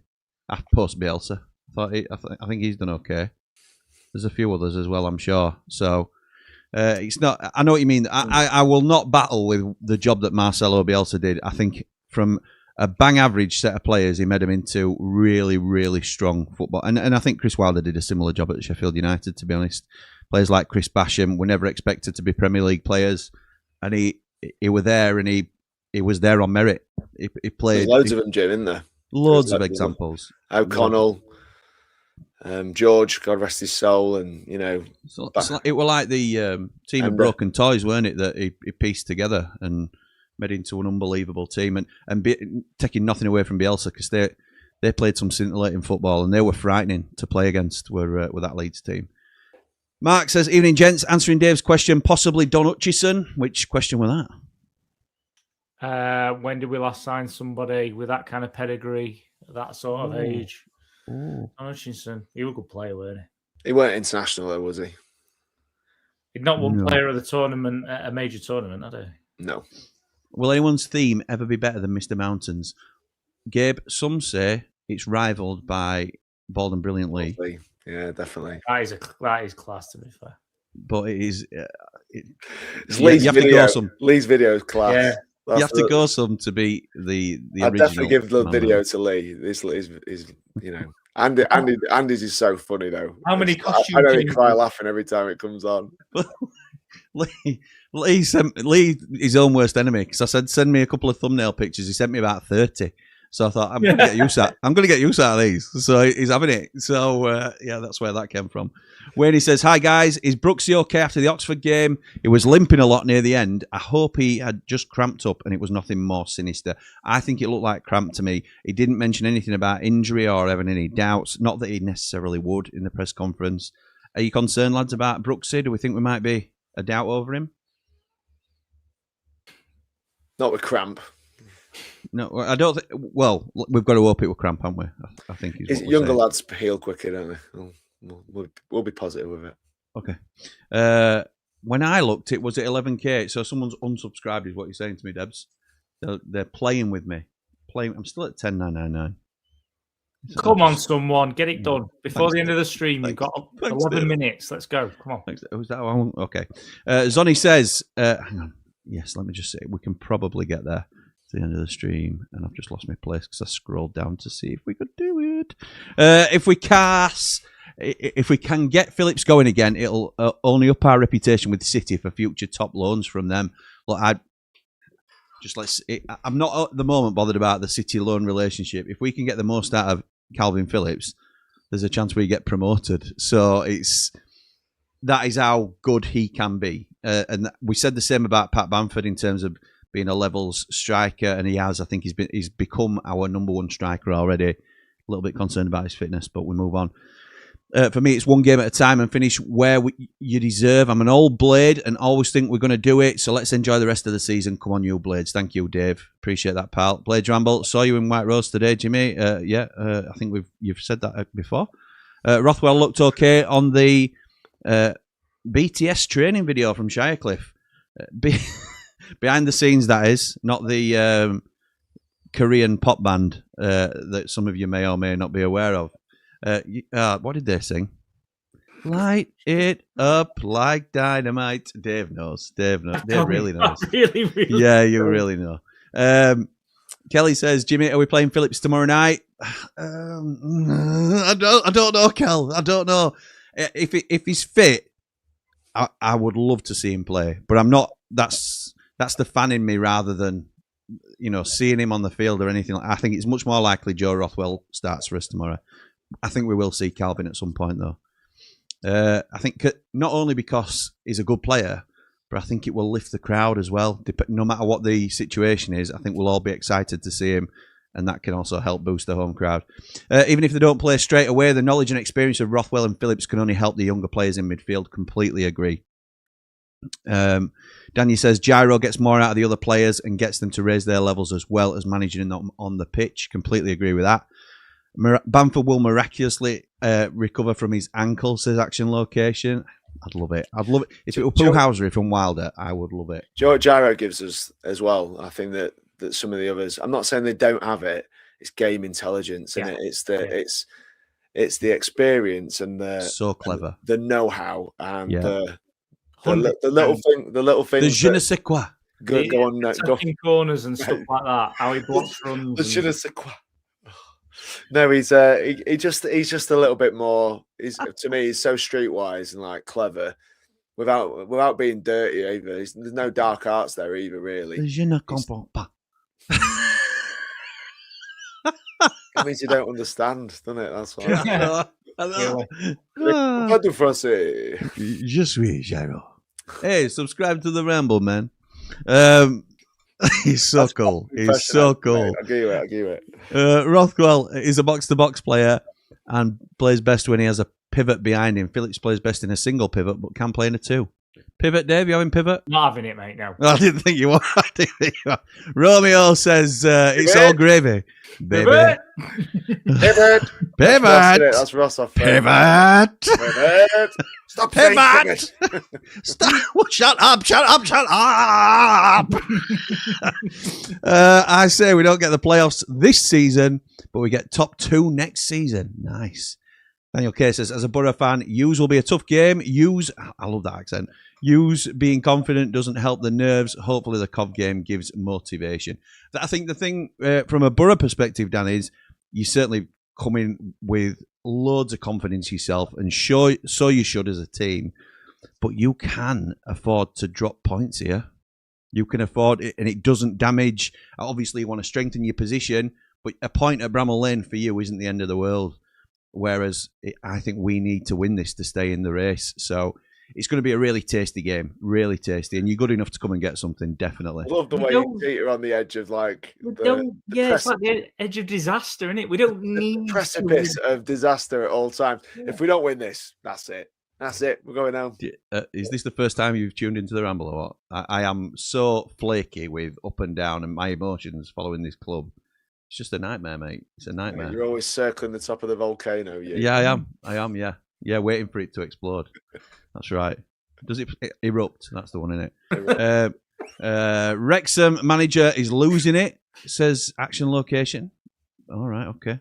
After post-Bielsa. I think he's done okay. There's a few others as well, I'm sure. So it's not. I know what you mean. I will not battle with the job that Marcelo Bielsa did. I think from a bang average set of players, he made them into really, really strong football. And I think Chris Wilder did a similar job at Sheffield United. To be honest, players like Chris Basham were never expected to be Premier League players, and he was there, and he was there on merit. He played. There's loads of them, Jim, in there. Loads of examples. O'Connell. George, God rest his soul, and so it were like the team of broken toys, weren't it? That he pieced together and made into an unbelievable team, and taking nothing away from Bielsa because they played some scintillating football and they were frightening to play against. Were that Leeds team? Mark says, "Evening, gents. Answering Dave's question, possibly Don Hutchison. Which question was that? When did we last sign somebody with that kind of pedigree, that sort of age?" Hutchinson, he was a good player, weren't he? He weren't international though, was he? He'd not won player of the tournament at a major tournament, had he? No. Will anyone's theme ever be better than Mr. Mountains? Gabe, some say it's rivaled by Bald and Brilliant Lee. Yeah, definitely. That is class, to be fair. But it is. Lee's video is class. Yeah. You have to go some to be the I'd original. definitely give the video to Lee. This is Andy's is so funny though. How many costumes? I know he cry laughing every time it comes on. Lee sent Lee his own worst enemy because I said send me a couple of thumbnail pictures. He sent me about 30. So I thought I'm going to get use out. I'm going to get use out of these. So he's having it. So that's where that came from. Wayne says, "Hi guys, is Brooksy okay after the Oxford game? He was limping a lot near the end. I hope he had just cramped up and it was nothing more sinister. I think it looked like cramp to me. He didn't mention anything about injury or having any doubts. Not that he necessarily would in the press conference. Are you concerned, lads, about Brooksy? Do we think we might be a doubt over him? Not with cramp. No, I don't think. Well, we've got to hope it will cramp, haven't we? I think younger lads heal quicker, don't they? We'll be positive with it. Okay. When I looked, it was at 11k. So someone's unsubscribed, is what you're saying to me, Debs. They're playing with me. I'm still at 10,999. Come on, someone, get it done before the end of the stream. You've got 11 minutes. Let's go. Come on. Was that one? Okay. Zonny says, "Hang on. Yes, let me just say we can probably get there." The end of the stream, and I've just lost my place because I scrolled down to see if we could do it. If we can get Phillips going again, it'll only up our reputation with City for future top loans from them. Look, I'm not at the moment bothered about the City loan relationship. If we can get the most out of Calvin Phillips, there's a chance we get promoted. So that is how good he can be. And we said the same about Pat Bamford in terms of being a levels striker, and he has. I think he's become our number one striker already. A little bit concerned about his fitness, but we move on. For me, it's one game at a time and finish where you deserve. I'm an old Blade and always think we're going to do it, so let's enjoy the rest of the season. Come on, you Blades. Thank you, Dave. Appreciate that, pal. Blades Ramble, saw you in White Rose today, Jimmy. I think you've said that before. Rothwell looked okay on the BTS training video from Shirecliffe. Behind the scenes, that is, not the Korean pop band that some of you may or may not be aware of. What did they sing? Light it up like dynamite. Dave knows. Dave really knows. Really yeah, you really know. Kelly says, "Jimmy, are we playing Phillips tomorrow night?" I don't know, Kel. I don't know. If he's fit, I would love to see him play, but I'm not. That's the fan in me rather than seeing him on the field or anything. I think it's much more likely Joe Rothwell starts for us tomorrow. I think we will see Calvin at some point though. I think not only because he's a good player, but I think it will lift the crowd as well. No matter what the situation is, I think we'll all be excited to see him, and that can also help boost the home crowd. Even if they don't play straight away, the knowledge and experience of Rothwell and Phillips can only help the younger players in midfield. Completely agree. Daniel says Gyro gets more out of the other players and gets them to raise their levels as well as managing them on the pitch. Completely agree with that. Bamford will miraculously recover from his ankle, says Action Location. I'd love it. I'd love it. If it were Poohousery from Wilder, I would love it. Gyro gives us as well. I think that some of the others, I'm not saying they don't have it. It's game intelligence, and it's the experience and the so clever, the know-how and the little things. The je ne sais quoi. Go on, go corners and stuff like that. How he blocks runs. The je ne sais quoi. No, he's just a little bit more. To me, he's so streetwise and like clever, without being dirty either. There's no dark arts there either, really. Je ne comprends pas. It means you don't understand, doesn't it? That's why. Pas de français. Je suis Gyro. Hey, subscribe to the Ramble, man. He's so cool. He's so cool. I'll give you it. Rothwell is a box-to-box player and plays best when he has a pivot behind him. Phillips plays best in a single pivot, but can play in a two. Pivot, Dave? You having pivot? Not having it, mate, no. I didn't think you were. Romeo says it's all gravy. Baby. Pivot. Pivot. That's Ross off. Pivot. Stop Pivot. Stop. Shut up. I say we don't get the playoffs this season, but we get top 2 next season. Nice. Daniel K says, as a Borough fan, Hughes will be a tough game. Hughes, I love that accent. Hughes being confident doesn't help the nerves. Hopefully the Cov game gives motivation. I think the thing from a Borough perspective, Dan, is you certainly come in with loads of confidence yourself, and so you should as a team. But you can afford to drop points here. You can afford it, and it doesn't damage. Obviously, you want to strengthen your position, but a point at Bramall Lane for you isn't the end of the world. Whereas I think we need to win this to stay in the race. So it's going to be a really tasty game, really tasty. And you're good enough to come and get something, definitely. I love the way you beat her on the edge of like it's like the edge of disaster, isn't it? We don't need the precipice of disaster at all times. Yeah. If we don't win this, that's it. That's it. We're going home. Is this the first time you've tuned into the Ramble or what? I am so flaky with up and down and my emotions following this club. It's just a nightmare, mate. It's a nightmare. You're always circling the top of the volcano. Yeah, I am. Yeah, waiting for it to explode. That's right. Does it erupt? That's the one, isn't it? Wrexham manager is losing it, says Action Location. All right, okay.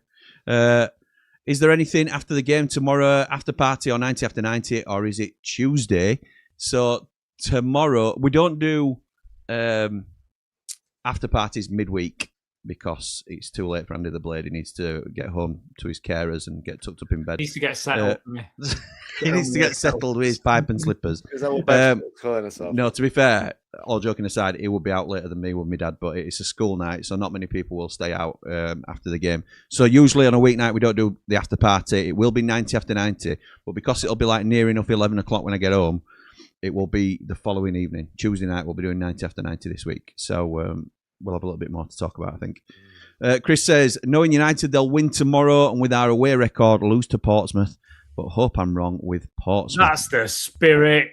Is there anything after the game tomorrow, after party or 90 after 90, or is it Tuesday? So tomorrow, we don't do after parties midweek, because it's too late for Andy the Blade. He needs to get home to his carers and get tucked up in bed. He needs to get settled. He needs to get settled with his pipe and slippers. No, to be fair, all joking aside, he will be out later than me with my dad, but it's a school night, so not many people will stay out after the game. So usually on a weeknight, we don't do the after party. It will be 90 after 90, but because it'll be like near enough 11 o'clock when I get home, it will be the following evening. Tuesday night, we'll be doing 90 after 90 this week. So we'll have a little bit more to talk about, I think. Chris says, knowing United, they'll win tomorrow and with our away record, lose to Portsmouth. But hope I'm wrong with Portsmouth. That's the spirit.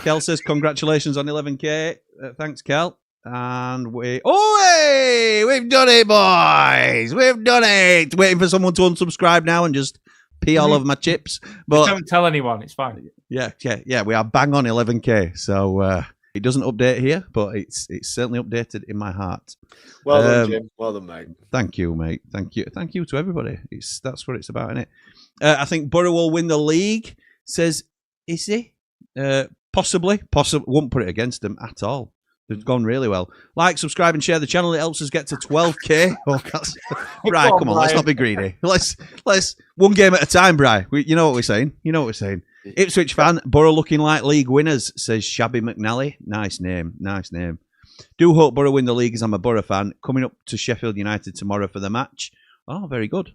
Kel says, congratulations on 11K. Thanks, Kel. And we've done it, boys. We've done it. Waiting for someone to unsubscribe now and just pee all over my chips. But don't tell anyone. It's fine. Yeah. We are bang on 11K. So it doesn't update here, but it's certainly updated in my heart. Well done, Jim. Well done, mate. Thank you, mate. Thank you to everybody. That's what it's about, isn't it? I think Borough will win the league, says Issy. Possibly. Won't put it against them at all. They've gone really well. Like, subscribe, and share the channel. It helps us get to 12K. Right, come on, let's not be greedy. Let's one game at a time, Bri. You know what we're saying. Ipswich fan, Borough looking like league winners, says Shabby McNally. Nice name. Do hope Borough win the league as I'm a Borough fan. Coming up to Sheffield United tomorrow for the match. Oh, very good.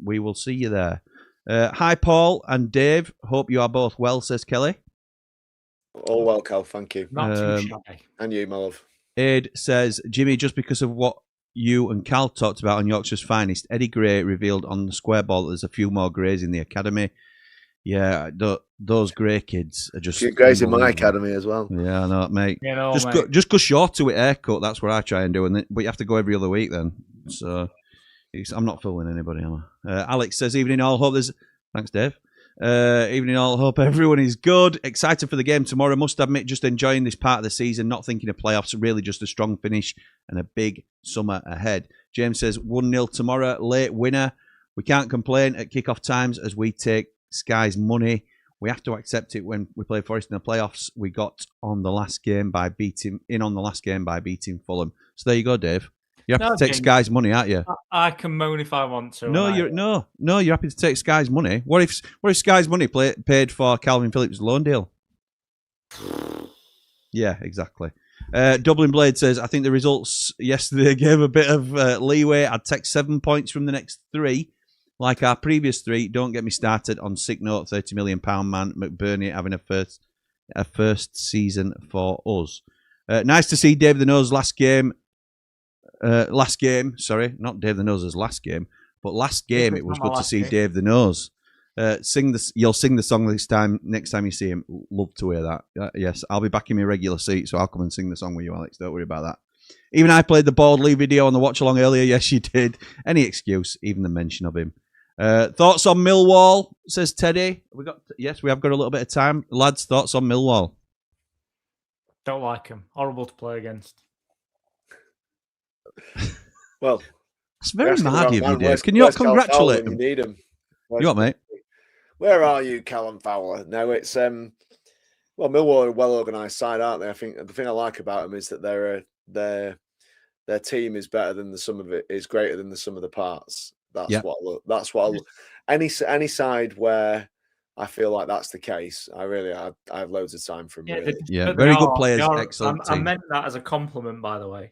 We will see you there. Hi, Paul and Dave. Hope you are both well, says Kelly. All well, Cal. Thank you. Not too shy. And you, my love. Aid says, Jimmy, just because of what you and Cal talked about on Yorkshire's Finest, Eddie Gray revealed on the square ball that there's a few more Greys in the academy. Yeah, those Gray kids are just... A few Greys in my academy as well. Yeah, I know, mate. You know, Just go short to it haircut. That's what I try and do. But you have to go every other week then. So I'm not fooling anybody, am I? Alex says, evening all. Hope there's... Thanks, Dave. Evening all. Hope everyone is good. Excited for the game tomorrow. Must admit, just enjoying this part of the season. Not thinking of playoffs. Really just a strong finish and a big summer ahead. James says 1-0 tomorrow. Late winner. We can't complain at kickoff times as we take Sky's money. We have to accept it when we play Forest in the playoffs. We got on the last game by beating Fulham. So there you go, Dave. You have to take Sky's money, aren't you? I can moan if I want to. No, you're happy to take Sky's money. What if Sky's money paid for Calvin Phillips' loan deal? Yeah, exactly. Dublin Blade says, I think the results yesterday gave a bit of leeway. I'd take 7 points from the next 3. Like our previous 3, don't get me started on sick note, £30 million man, McBurney having a first season for us. Nice to see Dave the Nose last game, not Dave the Nose's last game, but last game it was good to see Dave the Nose. You'll sing the song next time you see him. Love to hear that. Yes, I'll be back in my regular seat, so I'll come and sing the song with you, Alex. Don't worry about that. Even I played the Bald Lee video on the watch along earlier. Yes, you did. Any excuse, even the mention of him. Thoughts on Millwall, says Teddy. We have got a little bit of time. Lads, thoughts on Millwall? Don't like him. Horrible to play against. Well, it's very Mardy of you, Dave. Can you not congratulate him? You need him. You what, mate? Where are you, Callum Fowler? No, it's Millwall are a well-organised side, aren't they? I think the thing I like about them is that their team is better than the sum of it is greater than the sum of the parts. That's what I look. Any side where I feel like that's the case, I have loads of time for them. Really. Very good players, excellent team. I meant that as a compliment, by the way.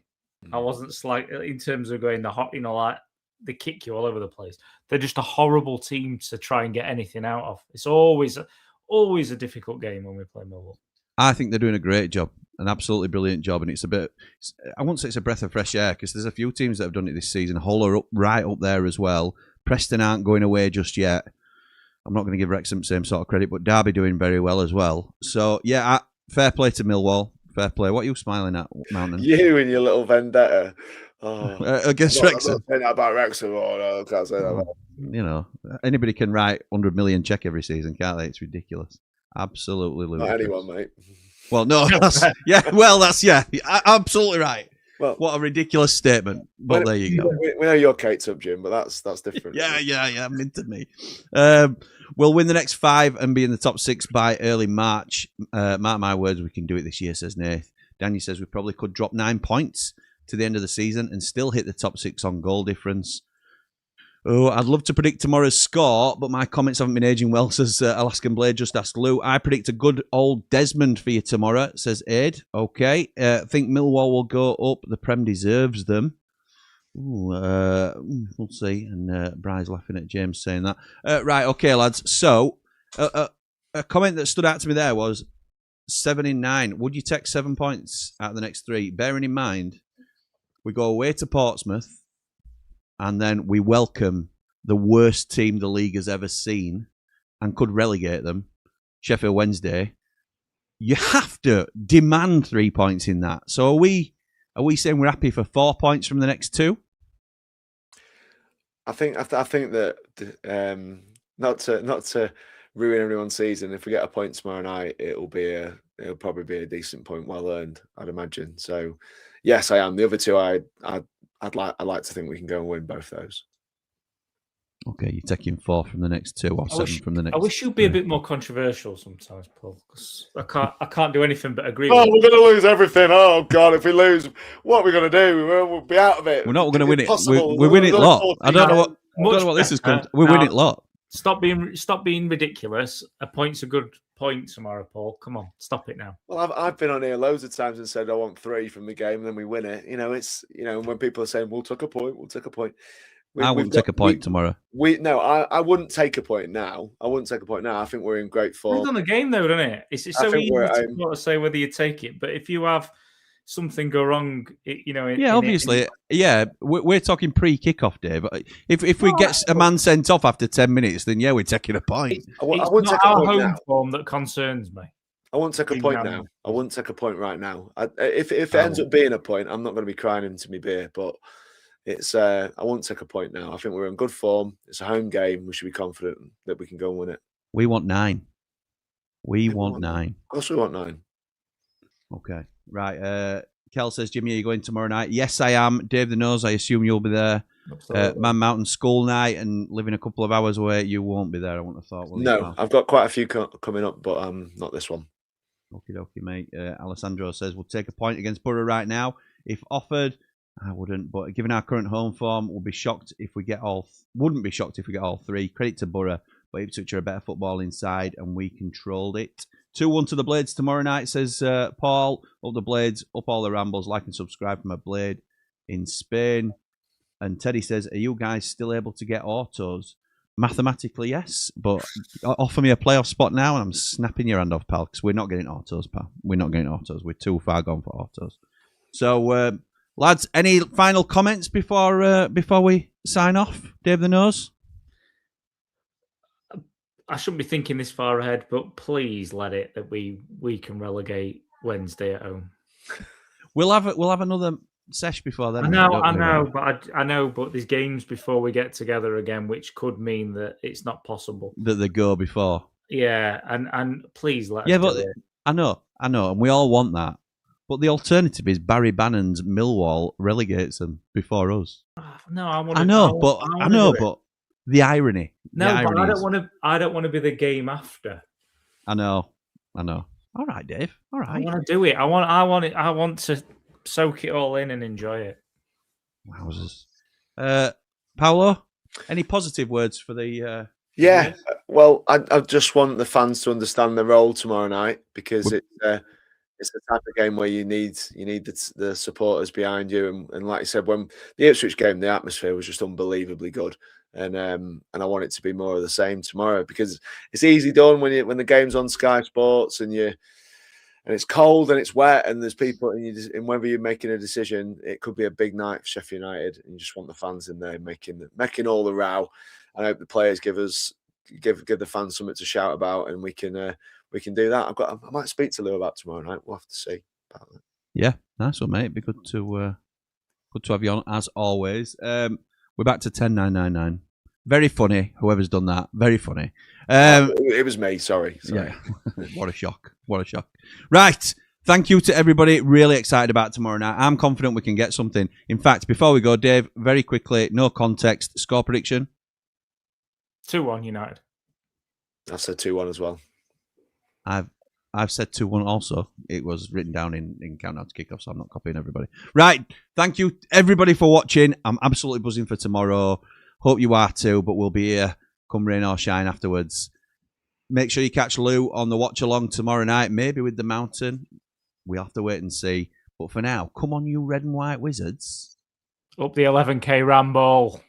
I wasn't like in terms of going like they kick you all over the place. They're just a horrible team to try and get anything out of. It's always a difficult game when we play Millwall. I think they're doing a great job, an absolutely brilliant job, and I won't say it's a breath of fresh air because there's a few teams that have done it this season. Hull are right up there as well. Preston aren't going away just yet. I'm not going to give Wrexham the same sort of credit, but Derby doing very well as well. So yeah, fair play to Millwall. Fair play. What are you smiling at, Mountain? You and your little vendetta. Oh, against Wrexham. I'm not saying that about Wrexham. Oh, no, I can't say that about. You know, anybody can write 100 million check every season, can't they? It's ridiculous. Absolutely ludicrous. Not anyone, mate. Well, no. That's absolutely right. Well, what a ridiculous statement. But there you go. We know you're Kate's up, Jim, but that's different. Yeah. Minted me. We'll win the next 5 and be in the top 6 by early March. Mark my words, we can do it this year, says Nath. Daniel says we probably could drop 9 points to the end of the season and still hit the top 6 on goal difference. Oh, I'd love to predict tomorrow's score, but my comments haven't been aging well, says Alaskan Blade. Just asked Lou. I predict a good old Desmond for you tomorrow, says Aid. Okay. Think Millwall will go up. The Prem deserves them. Ooh, we'll see. And Bry's laughing at James saying that. Right, okay, lads. So, a comment that stood out to me there was 7 in 9. Would you take 7 points out of the next 3? Bearing in mind, we go away to Portsmouth, and then we welcome the worst team the league has ever seen and could relegate them, Sheffield Wednesday. You have to demand 3 points in that. So are we saying we're happy for 4 points from the next 2? I think that not to ruin everyone's season. If we get a point tomorrow night, it'll probably be a decent point, well earned, I'd imagine. So yes, I am. The other 2, I'd like to think we can go and win both those. Okay, you're taking 4 from the next 2 or 7 from the next. I wish you'd be a bit more controversial sometimes, Paul. Because I can't do anything but agree. Oh, we're going to lose everything. Oh God, if we lose, what are we going to do? We'll be out of it. We're not going to win it. We win it lot. I don't know what this is called. We win it lot. Stop being ridiculous. A point's a good point tomorrow, Paul. Come on, stop it now. Well, I've been on here loads of times and said I want 3 from the game, and then we win it. It's when people are saying we'll take a point, I wouldn't take a point tomorrow. I wouldn't take a point now. I think we're in great form. It's on the game though, doesn't it? It's so easy to sort of say whether you take it, but if you have something go wrong, obviously, we're talking pre-kickoff, Dave. If we get a man sent off after 10 minutes, then we're taking a point. It's not our home form that concerns me. I won't take a point now. I wouldn't take a point right now. If it ends up being a point, I'm not going to be crying into my beer, but it's I won't take a point now. I think we're in good form. It's a home game. We should be confident that we can go and win it. We want 9. We want 9. Of course we want 9. Okay. Right. Kel says, Jimmy, are you going tomorrow night? Yes, I am. Dave the Nose, I assume you'll be there. Man Mountain School night and living a couple of hours away. You won't be there, I wouldn't have thought. No, I've got quite a few coming up, but not this one. Okie dokie, mate. Alessandro says, we'll take a point against Borough right now. If offered, I wouldn't. But given our current home form, wouldn't be shocked if we get all 3. Credit to Borough, but Ipswich are a better football inside and we controlled it. 2-1 to the Blades tomorrow night, says Paul. Up the Blades, up all the Rambles. Like and subscribe from a Blade in Spain. And Teddy says, are you guys still able to get autos? Mathematically, yes. But offer me a playoff spot now and I'm snapping your hand off, pal, because we're not getting autos, pal. We're not getting autos. We're too far gone for autos. So, lads, any final comments before we sign off? Dave the Nose? I shouldn't be thinking this far ahead, but please let it that we can relegate Wednesday at home. We'll have another sesh before then. I know, but there's games before we get together again, which could mean that it's not possible that they go before. Yeah, and please let us do it. I know, and we all want that. But the alternative is Barry Bannon's Millwall relegates them before us. No, I know, but the irony. No, but I don't want to be the game after. I know. All right, Dave. All right. I want to do it. I want to soak it all in and enjoy it. Wowzers. Paolo, any positive words for the? Yeah. Well, I just want the fans to understand the role tomorrow night because it's the type of game where you need the supporters behind you, and like I said, when the Ipswich game, the atmosphere was just unbelievably good. And I want it to be more of the same tomorrow because it's easy done when the game's on Sky Sports and it's cold and it's wet and there's people and whether you're making a decision, it could be a big night for Sheffield United and you just want the fans in there making all the row. I hope the players give the fans something to shout about and we can do that. I might speak to Lou about tomorrow night. We'll have to see about that. Yeah, nice one, mate. It'd be good to have you on as always. We're back to 10,999. Very funny. Whoever's done that, very funny. It was me. Sorry. Yeah. What a shock. Right. Thank you to everybody. Really excited about tomorrow night. I'm confident we can get something. In fact, before we go, Dave, very quickly, no context, score prediction. 2-1 United. I said 2-1 as well. I've said 2-1 also. It was written down in Countdown to Kickoff, so I'm not copying everybody. Right. Thank you, everybody, for watching. I'm absolutely buzzing for tomorrow. Hope you are too, but we'll be here come rain or shine afterwards. Make sure you catch Lou on the watch-along tomorrow night, maybe with the Mountain. We'll have to wait and see. But for now, come on, you red and white wizards. Up the 11K Ramble.